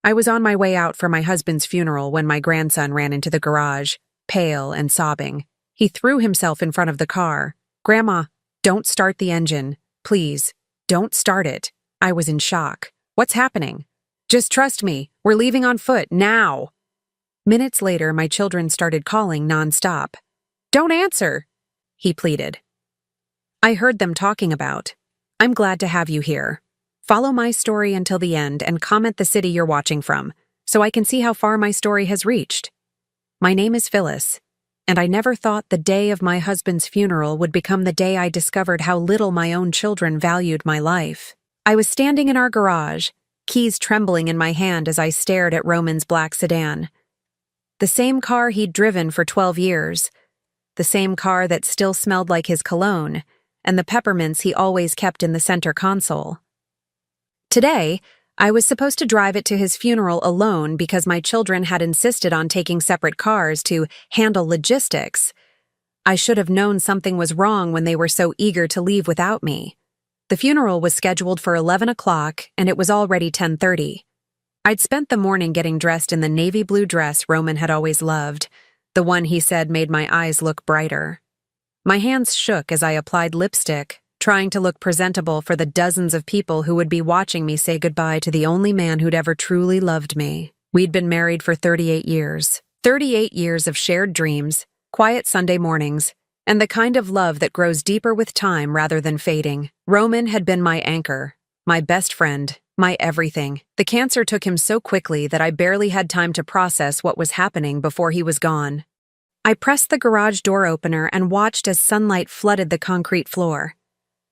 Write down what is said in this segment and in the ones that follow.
I was on my way out for my husband's funeral when my grandson ran into the garage, pale and sobbing. He threw himself in front of the car. "Grandma, don't start the engine. Please, don't start it." I was in shock. "What's happening?" "Just trust me. We're leaving on foot, now." Minutes later, my children started calling nonstop. "Don't answer," he pleaded. I heard them talking about, "I'm glad to have you here. Follow my story until the end and comment the city you're watching from, so I can see how far my story has reached. My name is Phyllis, and I never thought the day of my husband's funeral would become the day I discovered how little my own children valued my life." I was standing in our garage, keys trembling in my hand as I stared at Roman's black sedan. The same car he'd driven for 12 years, the same car that still smelled like his cologne, and the peppermints he always kept in the center console. Today, I was supposed to drive it to his funeral alone because my children had insisted on taking separate cars to handle logistics. I should have known something was wrong when they were so eager to leave without me. The funeral was scheduled for 11 o'clock, and it was already 10:30. I'd spent the morning getting dressed in the navy blue dress Roman had always loved, the one he said made my eyes look brighter. My hands shook as I applied lipstick, trying to look presentable for the dozens of people who would be watching me say goodbye to the only man who'd ever truly loved me. We'd been married for 38 years. 38 years of shared dreams, quiet Sunday mornings, and the kind of love that grows deeper with time rather than fading. Roman had been my anchor, my best friend, my everything. The cancer took him so quickly that I barely had time to process what was happening before he was gone. I pressed the garage door opener and watched as sunlight flooded the concrete floor.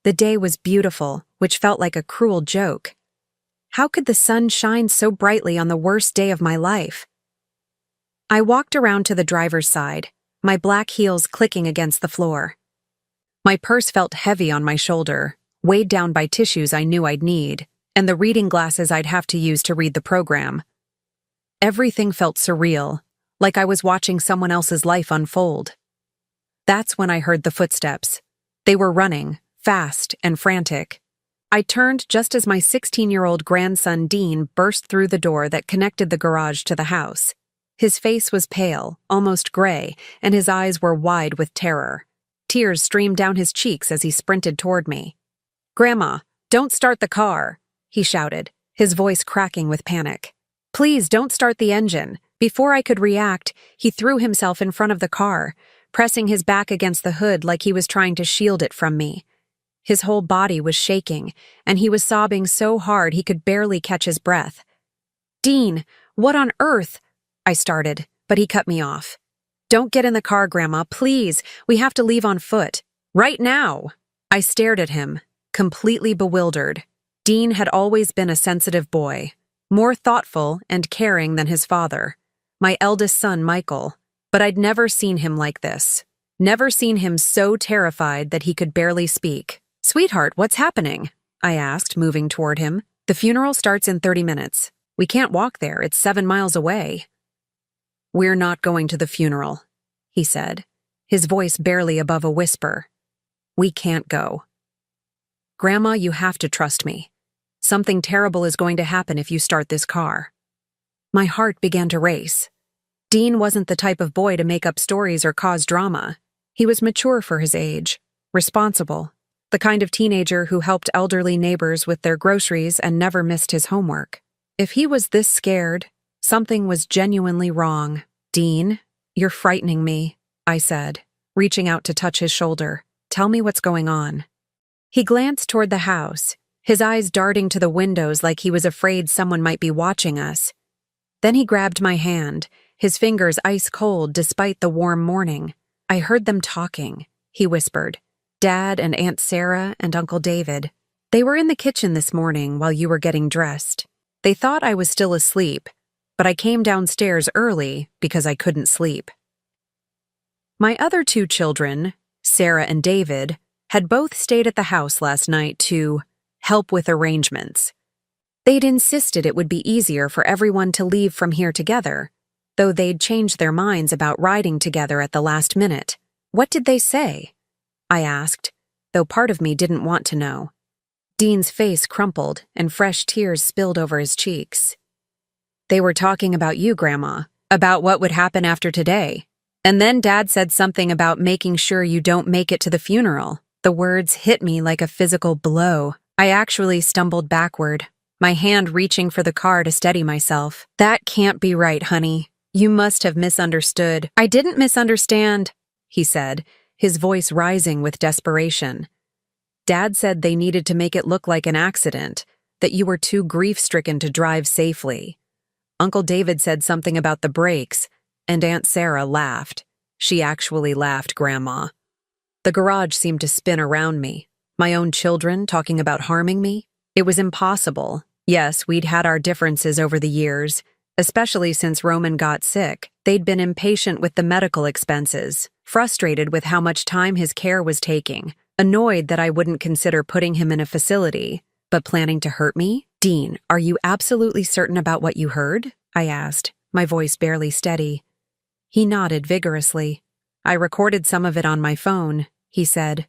The day was beautiful, which felt like a cruel joke. How could the sun shine so brightly on the worst day of my life? I walked around to the driver's side, my black heels clicking against the floor. My purse felt heavy on my shoulder, weighed down by tissues I knew I'd need, and the reading glasses I'd have to use to read the program. Everything felt surreal, like I was watching someone else's life unfold. That's when I heard the footsteps. They were running, fast and frantic. I turned just as my 16-year-old grandson Dean burst through the door that connected the garage to the house. His face was pale, almost gray, and his eyes were wide with terror. Tears streamed down his cheeks as he sprinted toward me. "Grandma, don't start the car," he shouted, his voice cracking with panic. "Please don't start the engine." Before I could react, he threw himself in front of the car, pressing his back against the hood like he was trying to shield it from me. His whole body was shaking, and he was sobbing so hard he could barely catch his breath. "Dean, what on earth?" I started, but he cut me off. "Don't get in the car, Grandma, please. We have to leave on foot. Right now." I stared at him, completely bewildered. Dean had always been a sensitive boy, more thoughtful and caring than his father, my eldest son, Michael, but I'd never seen him like this. Never seen him so terrified that he could barely speak. "Sweetheart, what's happening?" I asked, moving toward him. "The funeral starts in 30 minutes. We can't walk there, it's 7 miles away." "We're not going to the funeral," he said, his voice barely above a whisper. "We can't go. Grandma, you have to trust me. Something terrible is going to happen if you start this car." My heart began to race. Dean wasn't the type of boy to make up stories or cause drama. He was mature for his age, responsible, the kind of teenager who helped elderly neighbors with their groceries and never missed his homework. If he was this scared, something was genuinely wrong. "Dean, you're frightening me," I said, reaching out to touch his shoulder. "Tell me what's going on." He glanced toward the house, his eyes darting to the windows like he was afraid someone might be watching us. Then he grabbed my hand, his fingers ice cold despite the warm morning. "I heard them talking," he whispered. "Dad and Aunt Sarah and Uncle David. They were in the kitchen this morning while you were getting dressed. They thought I was still asleep, but I came downstairs early because I couldn't sleep." My other 2 children, Sarah and David, had both stayed at the house last night to help with arrangements. They'd insisted it would be easier for everyone to leave from here together, though they'd changed their minds about riding together at the last minute. "What did they say?" I asked, though part of me didn't want to know. Dean's face crumpled and fresh tears spilled over his cheeks. They were talking about you, Grandma, about what would happen after today. And then Dad said something about making sure you don't make it to the funeral. The words hit me like a physical blow. I actually stumbled backward, my hand reaching for the car to steady myself. That can't be right, honey. You must have misunderstood. I didn't misunderstand, he said, his voice rising with desperation. Dad said they needed to make it look like an accident, that you were too grief-stricken to drive safely. Uncle David said something about the brakes, and Aunt Sarah laughed. She actually laughed, Grandma. The garage seemed to spin around me. My own children talking about harming me? It was impossible. Yes, we'd had our differences over the years, especially since Roman got sick. They'd been impatient with the medical expenses, frustrated with how much time his care was taking, annoyed that I wouldn't consider putting him in a facility, but planning to hurt me? Dean, are you absolutely certain about what you heard? I asked, my voice barely steady. He nodded vigorously. I recorded some of it on my phone, he said,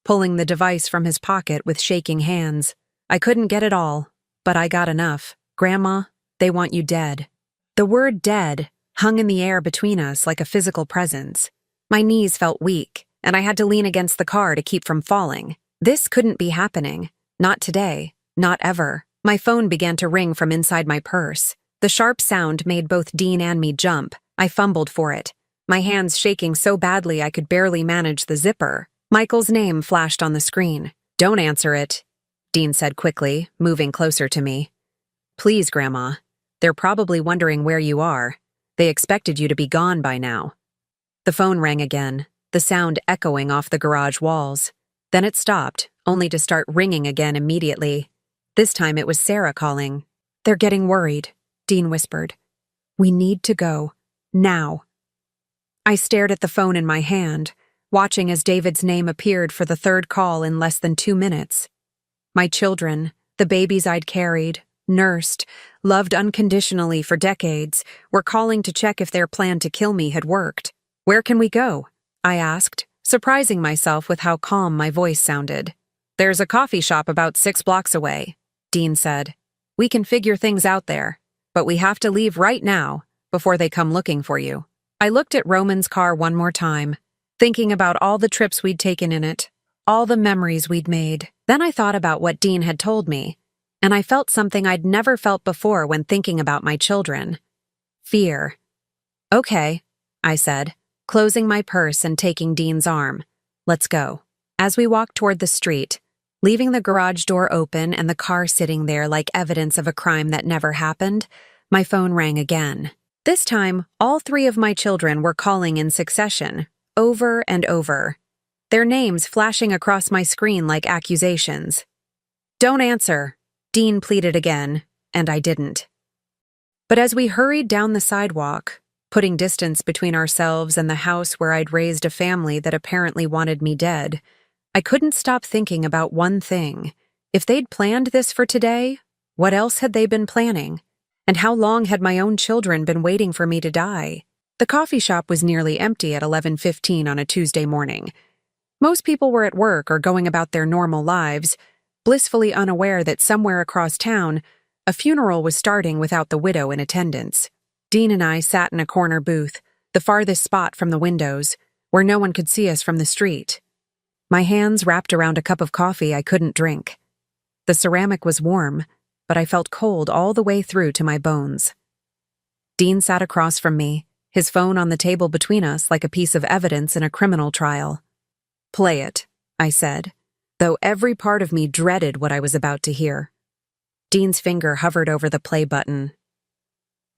pulling the device from his pocket with shaking hands. I couldn't get it all, but I got enough. Grandma, they want you dead. The word dead hung in the air between us like a physical presence. My knees felt weak, and I had to lean against the car to keep from falling. This couldn't be happening. Not today. Not ever. My phone began to ring from inside my purse. The sharp sound made both Dean and me jump. I fumbled for it, my hands shaking so badly I could barely manage the zipper. Michael's name flashed on the screen. Don't answer it, Dean said quickly, moving closer to me. Please, Grandma. They're probably wondering where you are. They expected you to be gone by now. The phone rang again, the sound echoing off the garage walls. Then it stopped, only to start ringing again immediately. This time it was Sarah calling. They're getting worried, Dean whispered. We need to go. Now. I stared at the phone in my hand, watching as David's name appeared for the third call in less than 2 minutes. My children, the babies I'd carried, nursed, loved unconditionally for decades, were calling to check if their plan to kill me had worked. Where can we go? I asked, surprising myself with how calm my voice sounded. There's a coffee shop about 6 blocks away, Dean said. We can figure things out there, but we have to leave right now, before they come looking for you. I looked at Roman's car one more time, thinking about all the trips we'd taken in it, all the memories we'd made. Then I thought about what Dean had told me, and I felt something I'd never felt before when thinking about my children. Fear. Okay, I said, closing my purse and taking Dean's arm. Let's go. As we walked toward the street, leaving the garage door open and the car sitting there like evidence of a crime that never happened, my phone rang again. This time, all 3 of my children were calling in succession, over and over, their names flashing across my screen like accusations. Don't answer, Dean pleaded again, and I didn't. But as we hurried down the sidewalk, putting distance between ourselves and the house where I'd raised a family that apparently wanted me dead, I couldn't stop thinking about one thing. If they'd planned this for today, what else had they been planning? And how long had my own children been waiting for me to die? The coffee shop was nearly empty at 11:15 on a Tuesday morning. Most people were at work or going about their normal lives, blissfully unaware that somewhere across town, a funeral was starting without the widow in attendance. Dean and I sat in a corner booth, the farthest spot from the windows, where no one could see us from the street. My hands wrapped around a cup of coffee I couldn't drink. The ceramic was warm, but I felt cold all the way through to my bones. Dean sat across from me, his phone on the table between us like a piece of evidence in a criminal trial. Play it, I said, though every part of me dreaded what I was about to hear. Dean's finger hovered over the play button.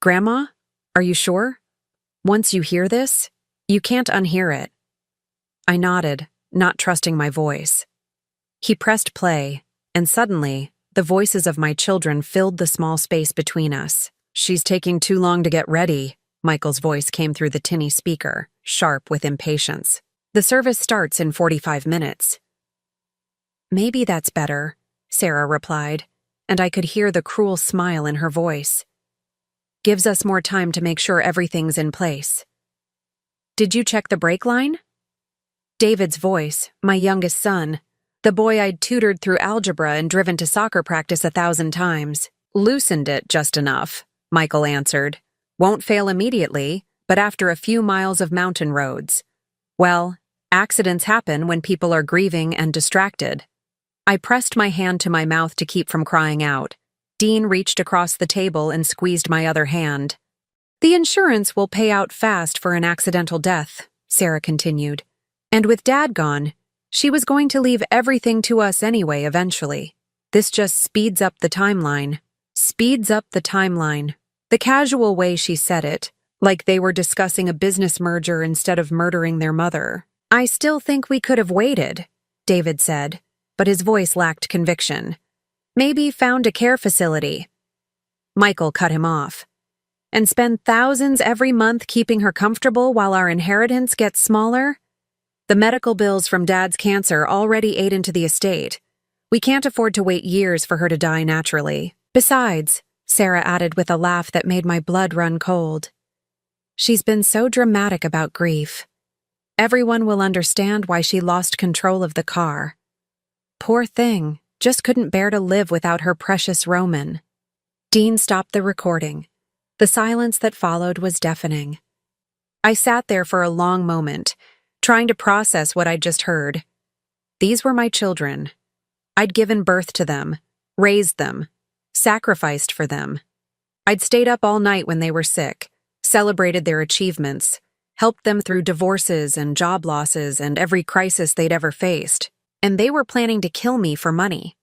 Grandma, are you sure? Once you hear this, you can't unhear it. I nodded, not trusting my voice. He pressed play, and suddenly, the voices of my children filled the small space between us. She's taking too long to get ready, Michael's voice came through the tinny speaker, sharp with impatience. The service starts in 45 minutes. Maybe that's better, Sarah replied, and I could hear the cruel smile in her voice. Gives us more time to make sure everything's in place. Did you check the brake line? David's voice, my youngest son, the boy I'd tutored through algebra and driven to soccer practice 1,000 times, loosened it just enough, Michael answered. Won't fail immediately, but after a few miles of mountain roads. Well, accidents happen when people are grieving and distracted. I pressed my hand to my mouth to keep from crying out. Dean reached across the table and squeezed my other hand. The insurance will pay out fast for an accidental death, Sarah continued. And with Dad gone, she was going to leave everything to us anyway eventually. This just speeds up the timeline. Speeds up the timeline. The casual way she said it, like they were discussing a business merger instead of murdering their mother. I still think we could have waited, David said, but his voice lacked conviction. Maybe found a care facility. Michael cut him off. And spend thousands every month keeping her comfortable while our inheritance gets smaller? The medical bills from Dad's cancer already ate into the estate. We can't afford to wait years for her to die naturally. Besides, Sarah added with a laugh that made my blood run cold, she's been so dramatic about grief. Everyone will understand why she lost control of the car. Poor thing, just couldn't bear to live without her precious Roman. Dean stopped the recording. The silence that followed was deafening. I sat there for a long moment, trying to process what I'd just heard. These were my children. I'd given birth to them, raised them, sacrificed for them. I'd stayed up all night when they were sick, celebrated their achievements, helped them through divorces and job losses and every crisis they'd ever faced, and they were planning to kill me for money.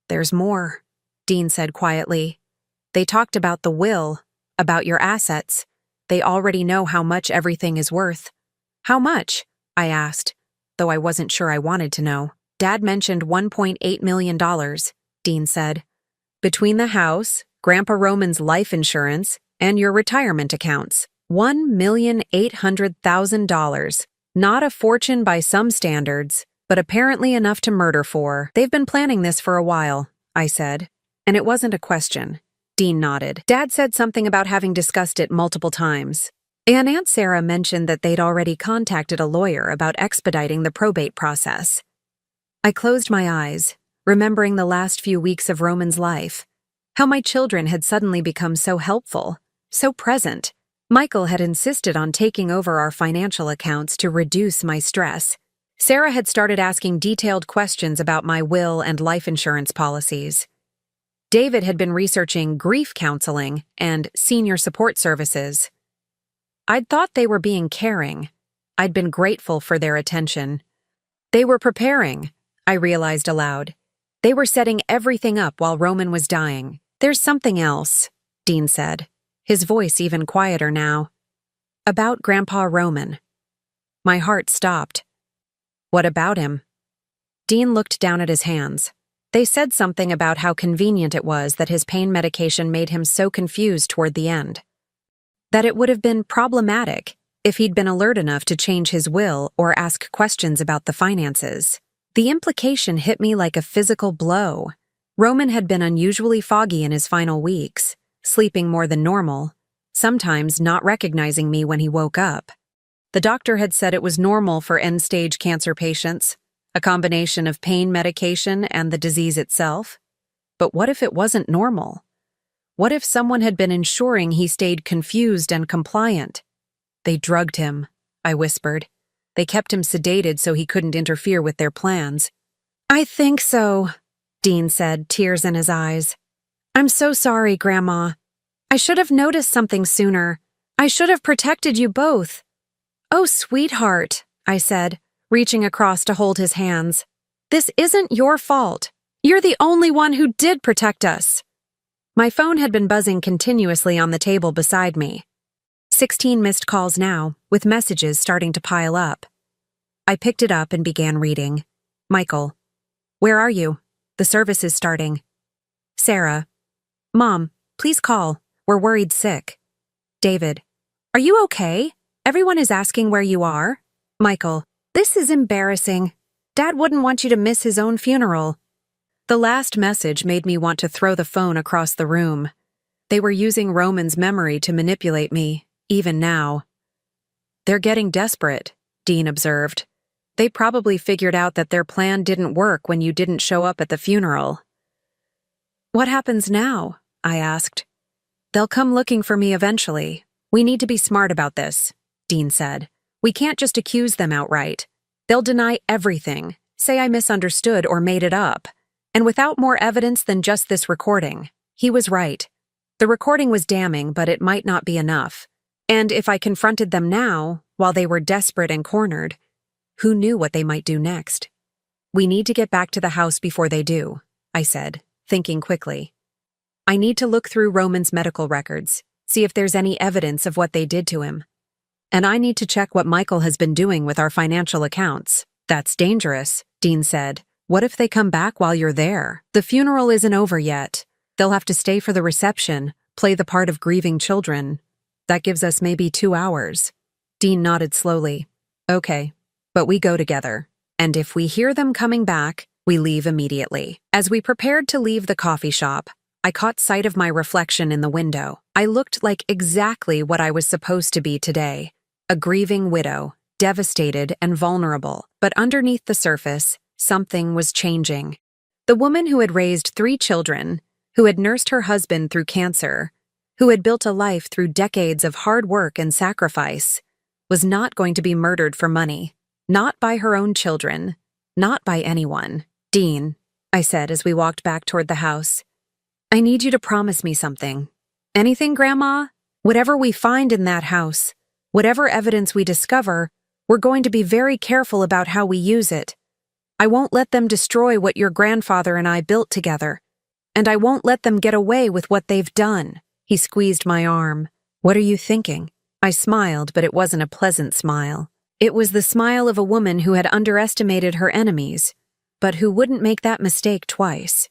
There's more, Dean said quietly. They talked about the will, about your assets. They already know how much everything is worth. How much? I asked, though I wasn't sure I wanted to know. Dad mentioned $1.8 million, Dean said. Between the house, Grandpa Roman's life insurance, and your retirement accounts. $1,800,000. Not a fortune by some standards, but apparently enough to murder for. They've been planning this for a while, I said. And it wasn't a question. Dean nodded. Dad said something about having discussed it multiple times. And Aunt Sarah mentioned that they'd already contacted a lawyer about expediting the probate process. I closed my eyes, remembering the last few weeks of Roman's life. How my children had suddenly become so helpful, so present. Michael had insisted on taking over our financial accounts to reduce my stress. Sarah had started asking detailed questions about my will and life insurance policies. David had been researching grief counseling and senior support services. I'd thought they were being caring. I'd been grateful for their attention. They were preparing, I realized aloud. They were setting everything up while Roman was dying. There's something else, Dean said, his voice even quieter now. About Grandpa Roman. My heart stopped. What about him? Dean looked down at his hands. They said something about how convenient it was that his pain medication made him so confused toward the end. That it would have been problematic if he'd been alert enough to change his will or ask questions about the finances. The implication hit me like a physical blow. Roman had been unusually foggy in his final weeks, sleeping more than normal, sometimes not recognizing me when he woke up. The doctor had said it was normal for end-stage cancer patients, a combination of pain medication and the disease itself. But what if it wasn't normal? What if someone had been ensuring he stayed confused and compliant? They drugged him, I whispered. They kept him sedated so he couldn't interfere with their plans. I think so, Dean said, tears in his eyes. I'm so sorry, Grandma. I should have noticed something sooner. I should have protected you both. Oh, sweetheart, I said, reaching across to hold his hands. This isn't your fault. You're the only one who did protect us. My phone had been buzzing continuously on the table beside me. 16 missed calls now, with messages starting to pile up. I picked it up and began reading. Michael. Where are you? The service is starting. Sarah. Mom, please call. We're worried sick. David. Are you okay? Everyone is asking where you are. Michael. This is embarrassing. Dad wouldn't want you to miss his own funeral. The last message made me want to throw the phone across the room. They were using Roman's memory to manipulate me, even now. They're getting desperate, Dean observed. They probably figured out that their plan didn't work when you didn't show up at the funeral. What happens now? I asked. They'll come looking for me eventually. We need to be smart about this, Dean said. We can't just accuse them outright. They'll deny everything, say I misunderstood or made it up. And without more evidence than just this recording. He was right. The recording was damning, but it might not be enough. And if I confronted them now, while they were desperate and cornered, who knew what they might do next? We need to get back to the house before they do, I said, thinking quickly. I need to look through Roman's medical records, see if there's any evidence of what they did to him. And I need to check what Michael has been doing with our financial accounts. That's dangerous, Dean said. What if they come back while you're there? The funeral isn't over yet. They'll have to stay for the reception, play the part of grieving children. That gives us maybe 2 hours. Dean nodded slowly. Okay, but we go together. And if we hear them coming back, we leave immediately. As we prepared to leave the coffee shop, I caught sight of my reflection in the window. I looked like exactly what I was supposed to be today. A grieving widow, devastated and vulnerable. But underneath the surface, something was changing. The woman who had raised 3 children, who had nursed her husband through cancer, who had built a life through decades of hard work and sacrifice, was not going to be murdered for money. Not by her own children. Not by anyone. Dean, I said as we walked back toward the house, I need you to promise me something. Anything, Grandma? Whatever we find in that house, whatever evidence we discover, we're going to be very careful about how we use it. I won't let them destroy what your grandfather and I built together. And I won't let them get away with what they've done. He squeezed my arm. What are you thinking? I smiled, but it wasn't a pleasant smile. It was the smile of a woman who had underestimated her enemies, but who wouldn't make that mistake twice.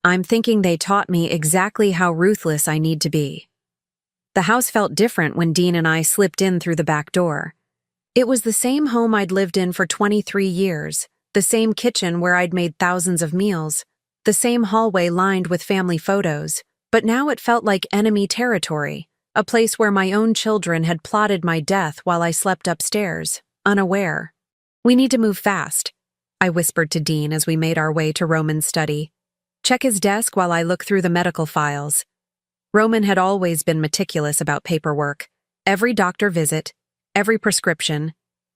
I'm thinking they taught me exactly how ruthless I need to be. The house felt different when Dean and I slipped in through the back door. It was the same home I'd lived in for 23 years, the same kitchen where I'd made thousands of meals, the same hallway lined with family photos, but now it felt like enemy territory, a place where my own children had plotted my death while I slept upstairs, unaware. We need to move fast, I whispered to Dean as we made our way to Roman's study. Check his desk while I look through the medical files. Roman had always been meticulous about paperwork. Every doctor visit, every prescription,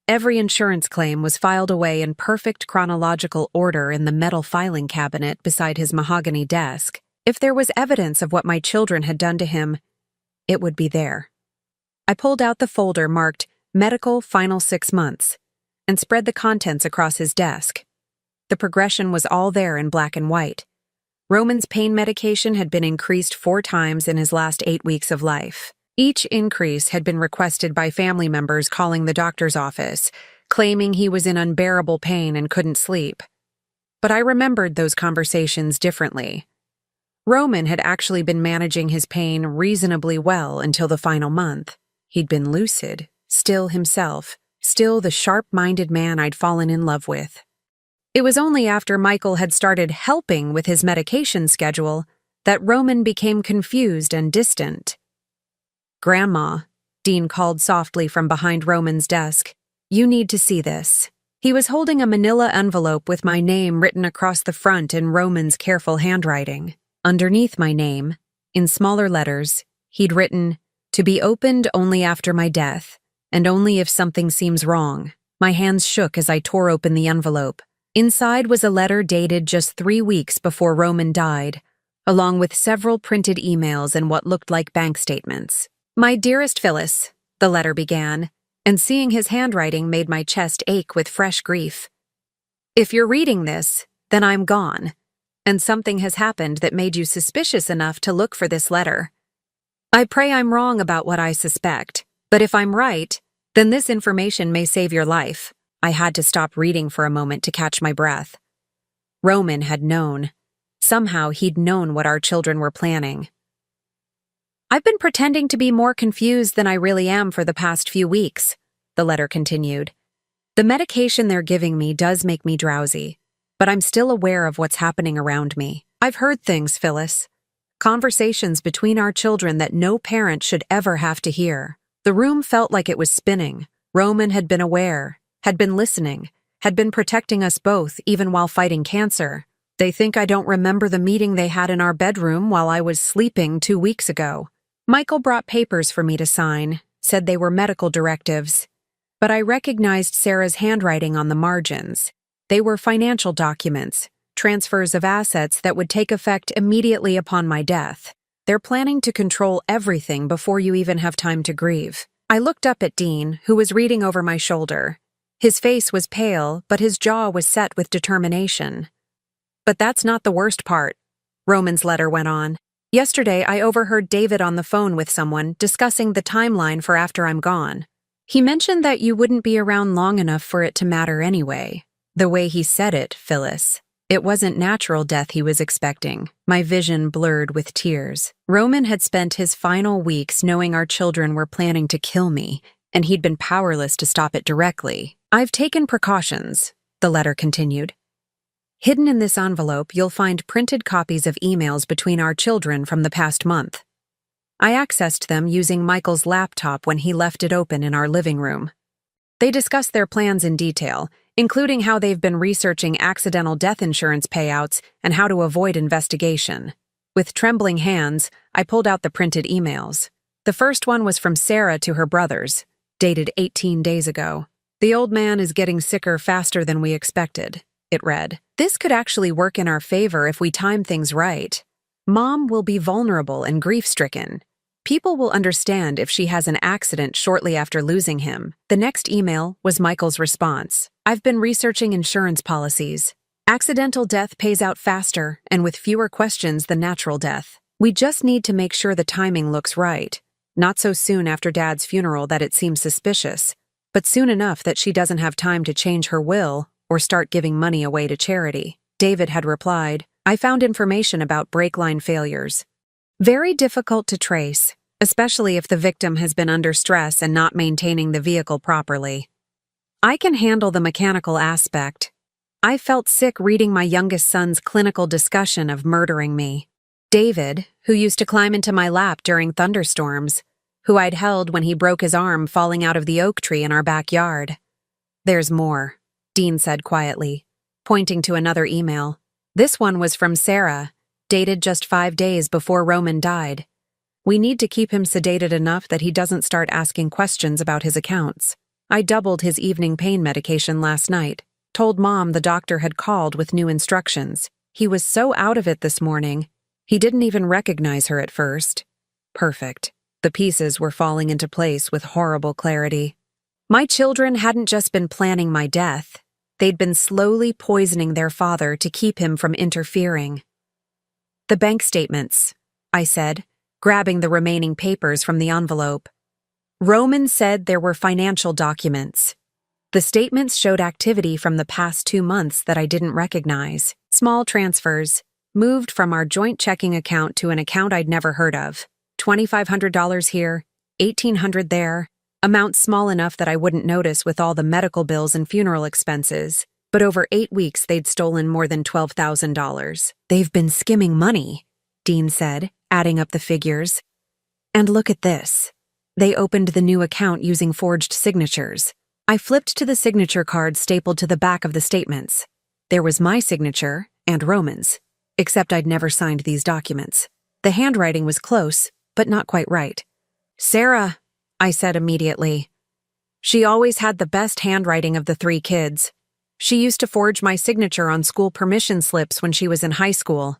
every insurance claim was filed away in perfect chronological order in the metal filing cabinet beside his mahogany desk. If there was evidence of what my children had done to him, it would be there. I pulled out the folder marked Medical Final 6 Months and spread the contents across his desk. The progression was all there in black and white. Roman's pain medication had been increased 4 times in his last 8 weeks of life. Each increase had been requested by family members calling the doctor's office, claiming he was in unbearable pain and couldn't sleep. But I remembered those conversations differently. Roman had actually been managing his pain reasonably well until the final month. He'd been lucid, still himself, still the sharp-minded man I'd fallen in love with. It was only after Michael had started helping with his medication schedule that Roman became confused and distant. Grandma, Dean called softly from behind Roman's desk, you need to see this. He was holding a manila envelope with my name written across the front in Roman's careful handwriting. Underneath my name, in smaller letters, he'd written, to be opened only after my death, and only if something seems wrong. My hands shook as I tore open the envelope. Inside was a letter dated just 3 weeks before Roman died, along with several printed emails and what looked like bank statements. My dearest Phyllis, the letter began, and seeing his handwriting made my chest ache with fresh grief. If you're reading this, then I'm gone, and something has happened that made you suspicious enough to look for this letter. I pray I'm wrong about what I suspect, but if I'm right, then this information may save your life. I had to stop reading for a moment to catch my breath. Roman had known. Somehow he'd known what our children were planning. I've been pretending to be more confused than I really am for the past few weeks, the letter continued. The medication they're giving me does make me drowsy, but I'm still aware of what's happening around me. I've heard things, Phyllis. Conversations between our children that no parent should ever have to hear. The room felt like it was spinning. Roman had been aware, had been listening, had been protecting us both even while fighting cancer. They think I don't remember the meeting they had in our bedroom while I was sleeping 2 weeks ago. Michael brought papers for me to sign, said they were medical directives. But I recognized Sarah's handwriting on the margins. They were financial documents, transfers of assets that would take effect immediately upon my death. They're planning to control everything before you even have time to grieve. I looked up at Dean, who was reading over my shoulder. His face was pale, but his jaw was set with determination. But that's not the worst part, Roman's letter went on. Yesterday, I overheard David on the phone with someone discussing the timeline for after I'm gone. He mentioned that you wouldn't be around long enough for it to matter anyway. The way he said it, Phyllis. It wasn't natural death he was expecting. My vision blurred with tears. Roman had spent his final weeks knowing our children were planning to kill me, and he'd been powerless to stop it directly. I've taken precautions, the letter continued. Hidden in this envelope, you'll find printed copies of emails between our children from the past month. I accessed them using Michael's laptop when he left it open in our living room. They discussed their plans in detail, including how they've been researching accidental death insurance payouts and how to avoid investigation. With trembling hands, I pulled out the printed emails. The first one was from Sarah to her brothers, dated 18 days ago. The old man is getting sicker faster than we expected, it read. This could actually work in our favor if we time things right. Mom will be vulnerable and grief-stricken. People will understand if she has an accident shortly after losing him. The next email was Michael's response. I've been researching insurance policies. Accidental death pays out faster and with fewer questions than natural death. We just need to make sure the timing looks right. Not so soon after Dad's funeral that it seems suspicious, but soon enough that she doesn't have time to change her will or start giving money away to charity. David had replied, I found information about brake line failures. Very difficult to trace, especially if the victim has been under stress and not maintaining the vehicle properly. I can handle the mechanical aspect. I felt sick reading my youngest son's clinical discussion of murdering me. David, who used to climb into my lap during thunderstorms, who I'd held when he broke his arm falling out of the oak tree in our backyard. There's more, Dean said quietly, pointing to another email. This one was from Sarah, dated just 5 days before Roman died. We need to keep him sedated enough that he doesn't start asking questions about his accounts. I doubled his evening pain medication last night, told Mom the doctor had called with new instructions. He was so out of it this morning, he didn't even recognize her at first. Perfect. The pieces were falling into place with horrible clarity. My children hadn't just been planning my death. They'd been slowly poisoning their father to keep him from interfering. The bank statements, I said, grabbing the remaining papers from the envelope. Roman said there were financial documents. The statements showed activity from the past 2 months that I didn't recognize. Small transfers, moved from our joint checking account to an account I'd never heard of. $2,500 here, $1,800 there. Amounts small enough that I wouldn't notice with all the medical bills and funeral expenses, but over 8 weeks they'd stolen more than $12,000. They've been skimming money, Dean said, adding up the figures. And look at this. They opened the new account using forged signatures. I flipped to the signature card stapled to the back of the statements. There was my signature and Roman's, except I'd never signed these documents. The handwriting was close, but not quite right. Sarah, I said immediately. She always had the best handwriting of the 3 kids. She used to forge my signature on school permission slips when she was in high school.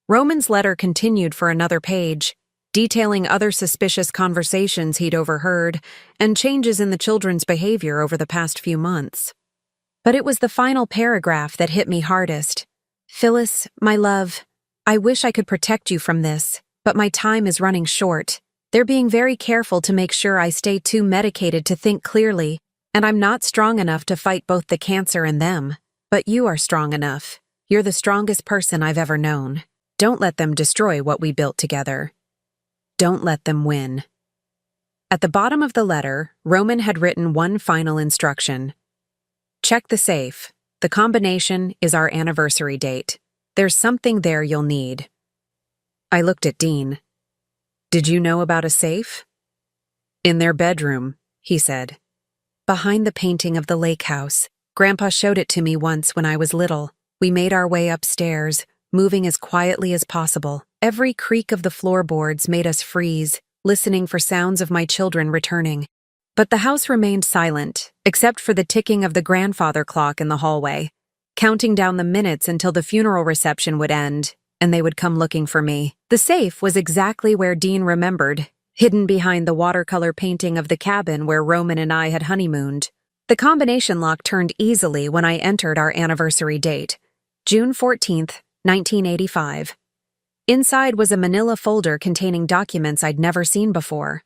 Roman's letter continued for another page, detailing other suspicious conversations he'd overheard and changes in the children's behavior over the past few months. But it was the final paragraph that hit me hardest. Phyllis, my love, I wish I could protect you from this, but my time is running short. They're being very careful to make sure I stay too medicated to think clearly, and I'm not strong enough to fight both the cancer and them. But you are strong enough. You're the strongest person I've ever known. Don't let them destroy what we built together. Don't let them win. At the bottom of the letter, Roman had written one final instruction. Check the safe. The combination is our anniversary date. There's something there you'll need. I looked at Dean. Did you know about a safe? In their bedroom, he said. Behind the painting of the lake house. Grandpa showed it to me once when I was little. We made our way upstairs, moving as quietly as possible. Every creak of the floorboards made us freeze, listening for sounds of my children returning. But the house remained silent, except for the ticking of the grandfather clock in the hallway, counting down the minutes until the funeral reception would end, and they would come looking for me. The safe was exactly where Dean remembered, hidden behind the watercolor painting of the cabin where Roman and I had honeymooned. The combination lock turned easily when I entered our anniversary date, June 14th, 1985. Inside was a manila folder containing documents I'd never seen before.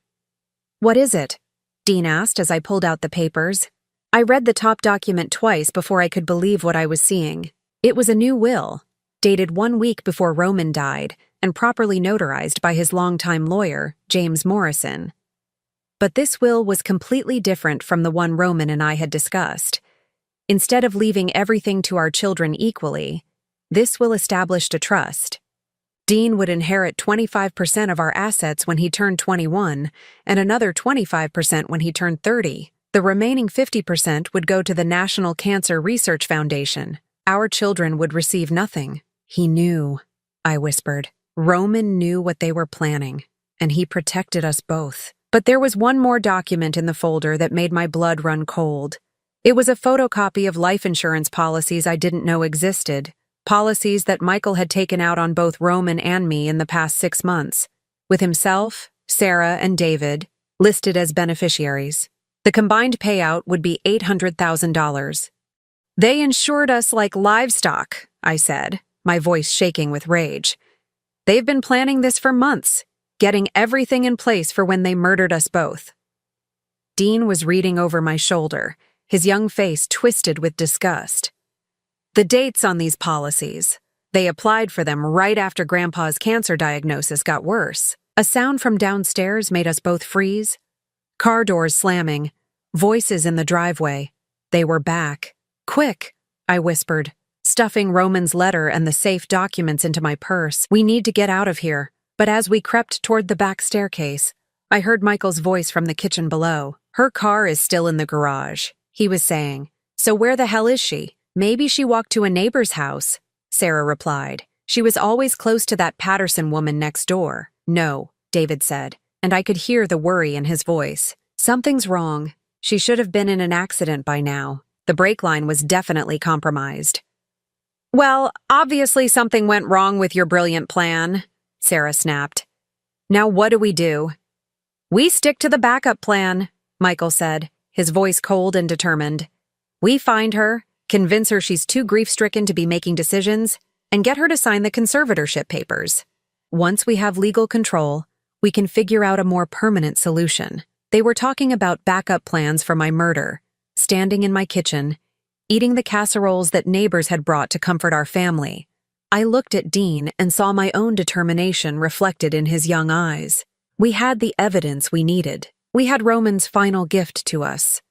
"What is it?" Dean asked as I pulled out the papers. I read the top document twice before I could believe what I was seeing. It was a new will, dated 1 week before Roman died, and properly notarized by his longtime lawyer, James Morrison. But this will was completely different from the one Roman and I had discussed. Instead of leaving everything to our children equally, this will established a trust. Dean would inherit 25% of our assets when he turned 21, and another 25% when he turned 30. The remaining 50% would go to the National Cancer Research Foundation. Our children would receive nothing. "He knew," I whispered. "Roman knew what they were planning, and he protected us both." But there was one more document in the folder that made my blood run cold. It was a photocopy of life insurance policies I didn't know existed. Policies that Michael had taken out on both Roman and me in the past 6 months, with himself, Sarah, and David listed as beneficiaries. The combined payout would be $800,000. "They insured us like livestock," I said, my voice shaking with rage. "They've been planning this for months, getting everything in place for when they murdered us both." Dean was reading over my shoulder, his young face twisted with disgust. "The dates on these policies. They applied for them right after Grandpa's cancer diagnosis got worse." A sound from downstairs made us both freeze. Car doors slamming, voices in the driveway. They were back. "Quick," I whispered, stuffing Roman's letter and the safe documents into my purse. "We need to get out of here." But as we crept toward the back staircase, I heard Michael's voice from the kitchen below. "Her car is still in the garage," he was saying. "So where the hell is she?" "Maybe she walked to a neighbor's house," Sarah replied. "She was always close to that Patterson woman next door." "No," David said, and I could hear the worry in his voice. "Something's wrong. She should have been in an accident by now. The brake line was definitely compromised." "Well, obviously something went wrong with your brilliant plan," Sarah snapped. "Now what do we do?" "We stick to the backup plan," Michael said, his voice cold and determined. "We find her, convince her she's too grief-stricken to be making decisions, and get her to sign the conservatorship papers. Once we have legal control, we can figure out a more permanent solution." They were talking about backup plans for my murder, standing in my kitchen, eating the casseroles that neighbors had brought to comfort our family. I looked at Dean and saw my own determination reflected in his young eyes. We had the evidence we needed. We had Roman's final gift to us,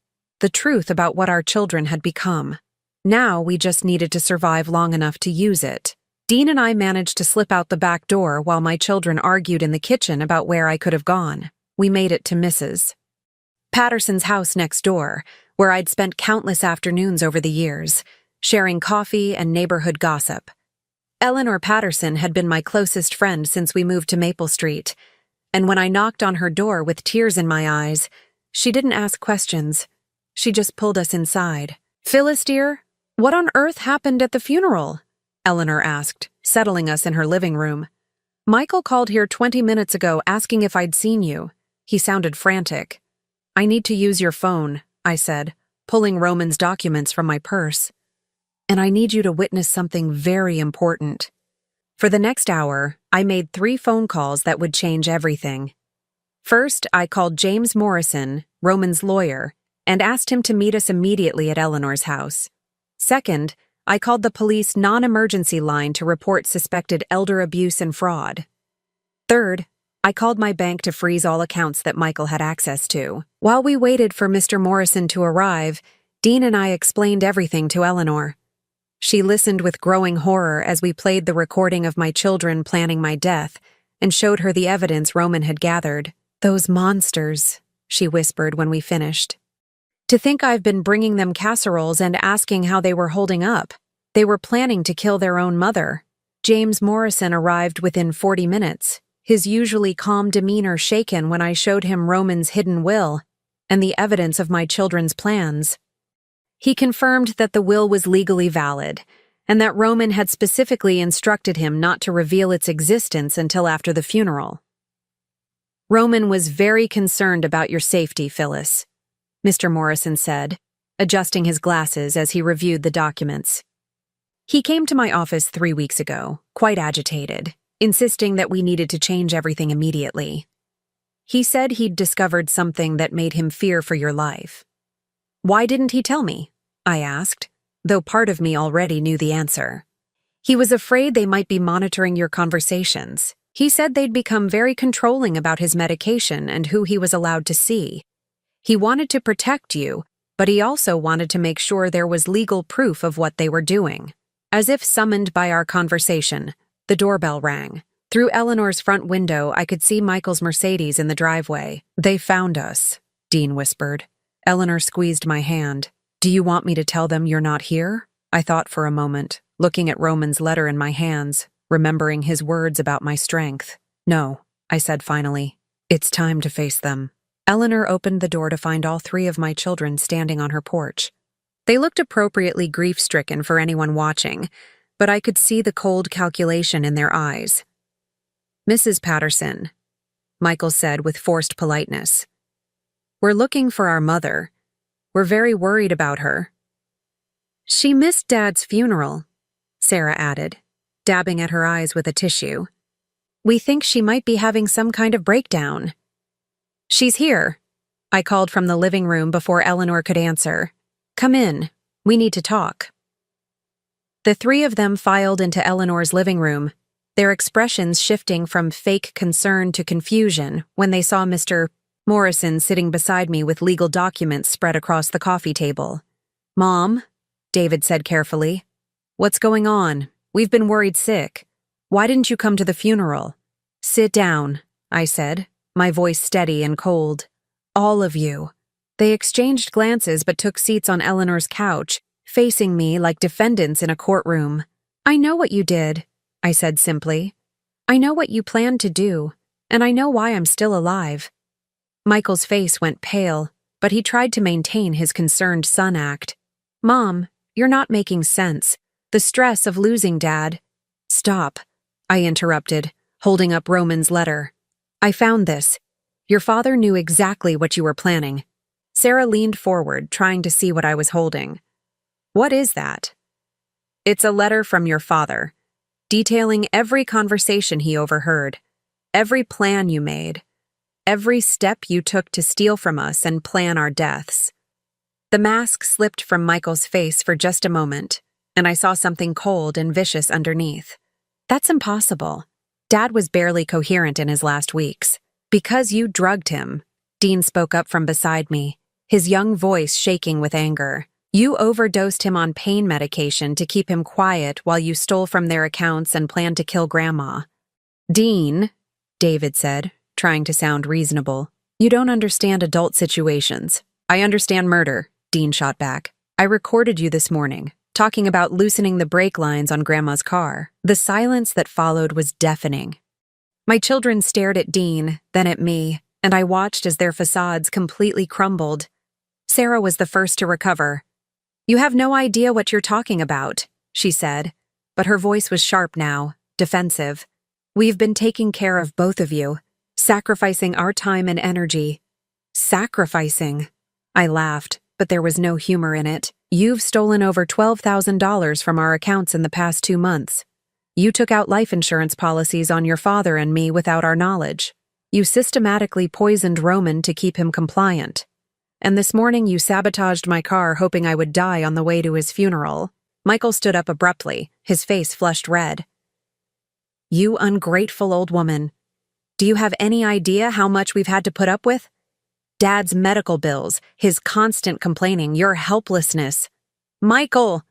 the truth about what our children had become. Now we just needed to survive long enough to use it. Dean and I managed to slip out the back door while my children argued in the kitchen about where I could have gone. We made it to Mrs. Patterson's house next door, where I'd spent countless afternoons over the years, sharing coffee and neighborhood gossip. Eleanor Patterson had been my closest friend since we moved to Maple Street, and when I knocked on her door with tears in my eyes, she didn't ask questions. She just pulled us inside. "Phyllis, dear, what on earth happened at the funeral?" Eleanor asked, settling us in her living room. "Michael called here 20 minutes ago asking if I'd seen you." He sounded frantic. "I need to use your phone," I said, pulling Roman's documents from my purse. "And I need you to witness something very important." For the next hour, I made 3 phone calls that would change everything. First, I called James Morrison, Roman's lawyer, and asked him to meet us immediately at Eleanor's house. Second, I called the police non-emergency line to report suspected elder abuse and fraud. Third, I called my bank to freeze all accounts that Michael had access to. While we waited for Mr. Morrison to arrive, Dean and I explained everything to Eleanor. She listened with growing horror as we played the recording of my children planning my death and showed her the evidence Roman had gathered. "Those monsters," she whispered when we finished. "To think I've been bringing them casseroles and asking how they were holding up." They were planning to kill their own mother. James Morrison arrived within 40 minutes, his usually calm demeanor shaken when I showed him Roman's hidden will and the evidence of my children's plans. He confirmed that the will was legally valid, and that Roman had specifically instructed him not to reveal its existence until after the funeral. "Roman was very concerned about your safety, Phyllis," Mr. Morrison said, adjusting his glasses as he reviewed the documents. "He came to my office 3 weeks ago, quite agitated, insisting that we needed to change everything immediately. He said he'd discovered something that made him fear for your life." "Why didn't he tell me?" I asked, though part of me already knew the answer. "He was afraid they might be monitoring your conversations. He said they'd become very controlling about his medication and who he was allowed to see. He wanted to protect you, but he also wanted to make sure there was legal proof of what they were doing." As if summoned by our conversation, the doorbell rang. Through Eleanor's front window, I could see Michael's Mercedes in the driveway. "They found us," Dean whispered. Eleanor squeezed my hand. "Do you want me to tell them you're not here?" I thought for a moment, looking at Roman's letter in my hands, remembering his words about my strength. "No," I said finally. "It's time to face them." Eleanor opened the door to find all 3 of my children standing on her porch. They looked appropriately grief-stricken for anyone watching, but I could see the cold calculation in their eyes. "Mrs. Patterson," Michael said with forced politeness, "we're looking for our mother. We're very worried about her." "She missed Dad's funeral," Sarah added, dabbing at her eyes with a tissue. "We think she might be having some kind of breakdown." "She's here," I called from the living room before Eleanor could answer. "Come in. We need to talk." The 3 of them filed into Eleanor's living room, their expressions shifting from fake concern to confusion when they saw Mr. Morrison sitting beside me with legal documents spread across the coffee table. "Mom," David said carefully, "what's going on? We've been worried sick. Why didn't you come to the funeral?" "Sit down," I said, my voice steady and cold. "All of you." They exchanged glances but took seats on Eleanor's couch, facing me like defendants in a courtroom. "I know what you did," I said simply. "I know what you planned to do, and I know why I'm still alive." Michael's face went pale, but he tried to maintain his concerned son act. "Mom, you're not making sense. The stress of losing Dad—" "Stop," I interrupted, holding up Roman's letter. "I found this. Your father knew exactly what you were planning." Sarah leaned forward, trying to see what I was holding. "What is that?" "It's a letter from your father, detailing every conversation he overheard, every plan you made, every step you took to steal from us and plan our deaths." The mask slipped from Michael's face for just a moment, and I saw something cold and vicious underneath. "That's impossible. Dad was barely coherent in his last weeks. Because you drugged him," Dean spoke up from beside me, his young voice shaking with anger. "You overdosed him on pain medication to keep him quiet while you stole from their accounts and planned to kill Grandma." "Dean," David said, trying to sound reasonable, "you don't understand adult situations." "I understand murder," Dean shot back. "I recorded you this morning, talking about loosening the brake lines on Grandma's car." The silence that followed was deafening. My children stared at Dean, then at me, and I watched as their facades completely crumbled. Sarah was the first to recover. "You have no idea what you're talking about," she said, but her voice was sharp now, defensive. "We've been taking care of both of you, sacrificing our time and energy." "Sacrificing?" I laughed, but there was no humor in it. "You've stolen over $12,000 from our accounts in the past 2 months. You took out life insurance policies on your father and me without our knowledge. You systematically poisoned Roman to keep him compliant. And this morning you sabotaged my car hoping I would die on the way to his funeral." Michael stood up abruptly, his face flushed red. "You ungrateful old woman. Do you have any idea how much we've had to put up with? Dad's medical bills, his constant complaining, your helplessness." "Michael!"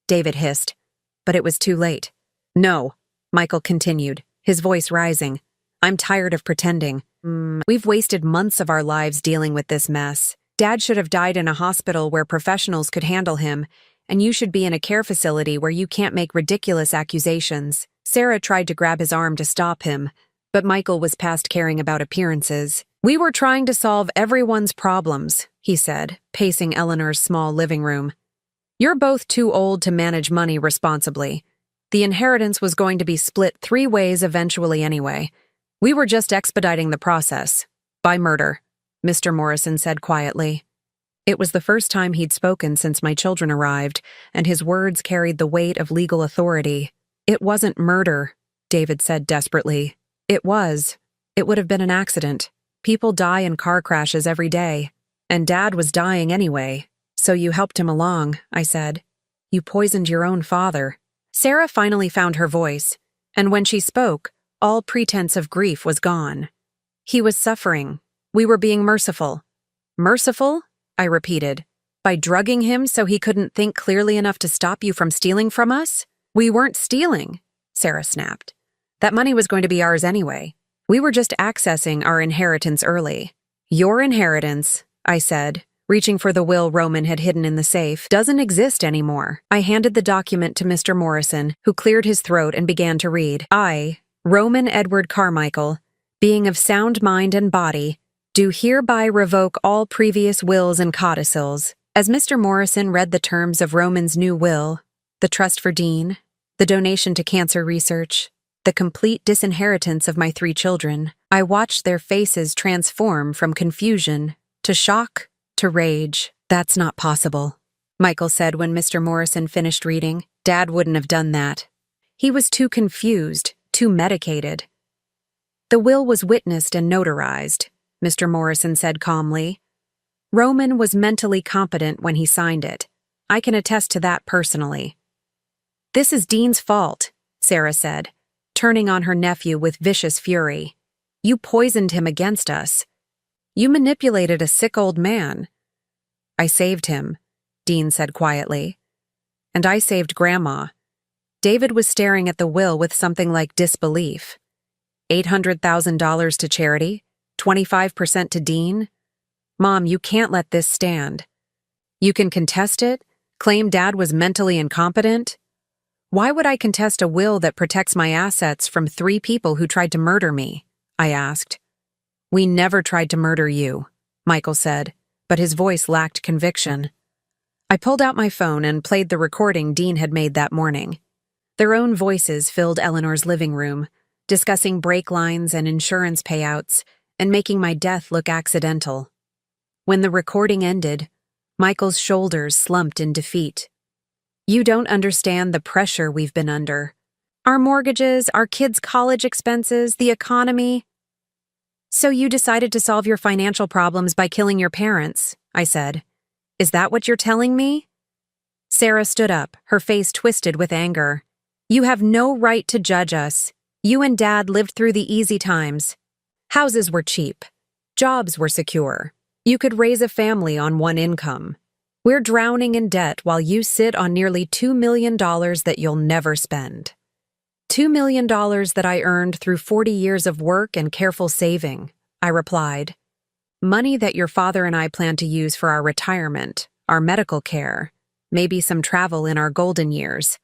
David hissed, but it was too late. "No," Michael continued, his voice rising. "I'm tired of pretending. We've wasted months of our lives dealing with this mess. Dad should have died in a hospital where professionals could handle him, and you should be in a care facility where you can't make ridiculous accusations. Sarah tried to grab his arm to stop him, but Michael was past caring about appearances. We were trying to solve everyone's problems, he said, pacing Eleanor's small living room. You're both too old to manage money responsibly. The inheritance was going to be split 3 ways eventually anyway. We were just expediting the process. By murder, Mr. Morrison said quietly. It was the first time he'd spoken since my children arrived, and his words carried the weight of legal authority. It wasn't murder, David said desperately. It was. It would have been an accident. People die in car crashes every day, and Dad was dying anyway. So you helped him along, I said. You poisoned your own father. Sarah finally found her voice, and when she spoke, all pretense of grief was gone. He was suffering. We were being merciful. Merciful? I repeated. By drugging him so he couldn't think clearly enough to stop you from stealing from us? We weren't stealing, Sarah snapped. That money was going to be ours anyway. We were just accessing our inheritance early. Your inheritance, I said, reaching for the will Roman had hidden in the safe, doesn't exist anymore. I handed the document to Mr. Morrison, who cleared his throat and began to read. I, Roman Edward Carmichael, being of sound mind and body, do hereby revoke all previous wills and codicils. As Mr. Morrison read the terms of Roman's new will, the trust for Dean, the donation to cancer research, the complete disinheritance of my 3 children, I watched their faces transform from confusion to shock to rage. That's not possible, Michael said when Mr. Morrison finished reading. Dad wouldn't have done that. He was too confused, too medicated. The will was witnessed and notarized, Mr. Morrison said calmly. Roman was mentally competent when he signed it. I can attest to that personally. This is Dean's fault, Sarah said, turning on her nephew with vicious fury. You poisoned him against us. You manipulated a sick old man. I saved him, Dean said quietly. And I saved Grandma. David was staring at the will with something like disbelief. $800,000 to charity? 25% to Dean? Mom, you can't let this stand. You can contest it? Claim Dad was mentally incompetent? Why would I contest a will that protects my assets from 3 people who tried to murder me? I asked. We never tried to murder you, Michael said, but his voice lacked conviction. I pulled out my phone and played the recording Dean had made that morning. Their own voices filled Eleanor's living room, discussing brake lines and insurance payouts, and making my death look accidental. When the recording ended, Michael's shoulders slumped in defeat. You don't understand the pressure we've been under. Our mortgages, our kids' college expenses, the economy. So you decided to solve your financial problems by killing your parents, I said. Is that what you're telling me? Sarah stood up, her face twisted with anger. You have no right to judge us. You and Dad lived through the easy times. Houses were cheap. Jobs were secure. You could raise a family on one income. We're drowning in debt while you sit on nearly $2 million that you'll never spend. $2 million that I earned through 40 years of work and careful saving, I replied. Money that your father and I plan to use for our retirement, our medical care, maybe some travel in our golden years.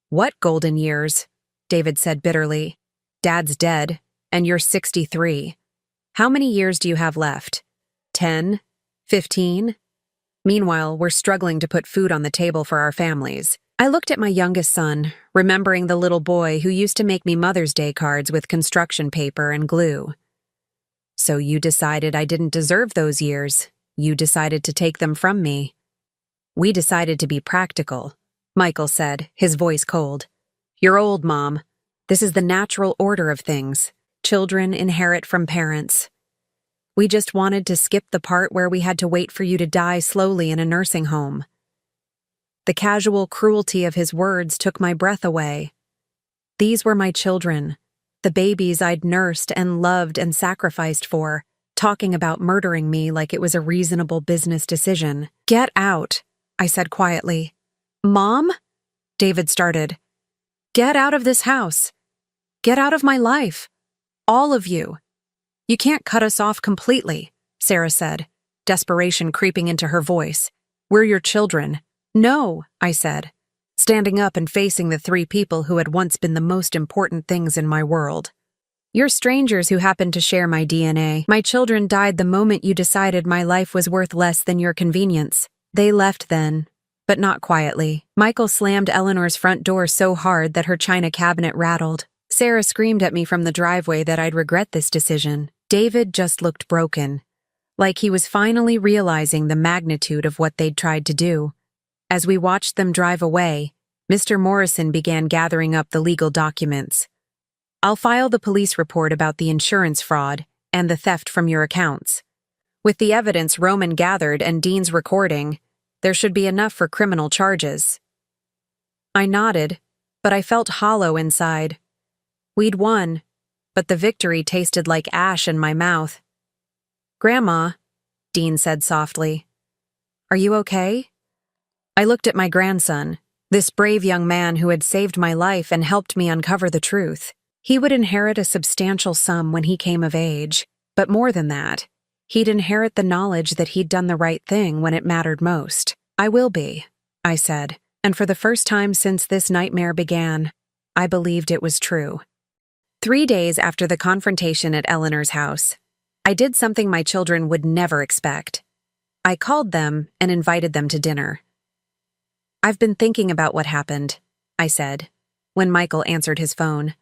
What golden years? David said bitterly. Dad's dead, and you're 63. How many years do you have left? 10? 15? Meanwhile, we're struggling to put food on the table for our families. I looked at my youngest son, remembering the little boy who used to make me Mother's Day cards with construction paper and glue. So you decided I didn't deserve those years. You decided to take them from me. We decided to be practical, Michael said, his voice cold. You're old, Mom. This is the natural order of things. Children inherit from parents. We just wanted to skip the part where we had to wait for you to die slowly in a nursing home. The casual cruelty of his words took my breath away. These were my children, the babies I'd nursed and loved and sacrificed for, talking about murdering me like it was a reasonable business decision. Get out, I said quietly. Mom? David started. Get out of this house. Get out of my life. All of you. You can't cut us off completely, Sarah said, desperation creeping into her voice. We're your children. No, I said, standing up and facing the three people who had once been the most important things in my world. You're strangers who happen to share my DNA. My children died the moment you decided my life was worth less than your convenience. They left then, but not quietly. Michael slammed Eleanor's front door so hard that her china cabinet rattled. Sarah screamed at me from the driveway that I'd regret this decision. David just looked broken, like he was finally realizing the magnitude of what they'd tried to do. As we watched them drive away, Mr. Morrison began gathering up the legal documents. I'll file the police report about the insurance fraud and the theft from your accounts. With the evidence Roman gathered and Dean's recording, there should be enough for criminal charges. I nodded, but I felt hollow inside. We'd won, but the victory tasted like ash in my mouth. Grandma, Dean said softly, are you okay? I looked at my grandson, this brave young man who had saved my life and helped me uncover the truth. He would inherit a substantial sum when he came of age, but more than that, he'd inherit the knowledge that he'd done the right thing when it mattered most. I will be, I said, and for the first time since this nightmare began, I believed it was true. 3 days after the confrontation at Eleanor's house, I did something my children would never expect. I called them and invited them to dinner. I've been thinking about what happened, I said, when Michael answered his phone.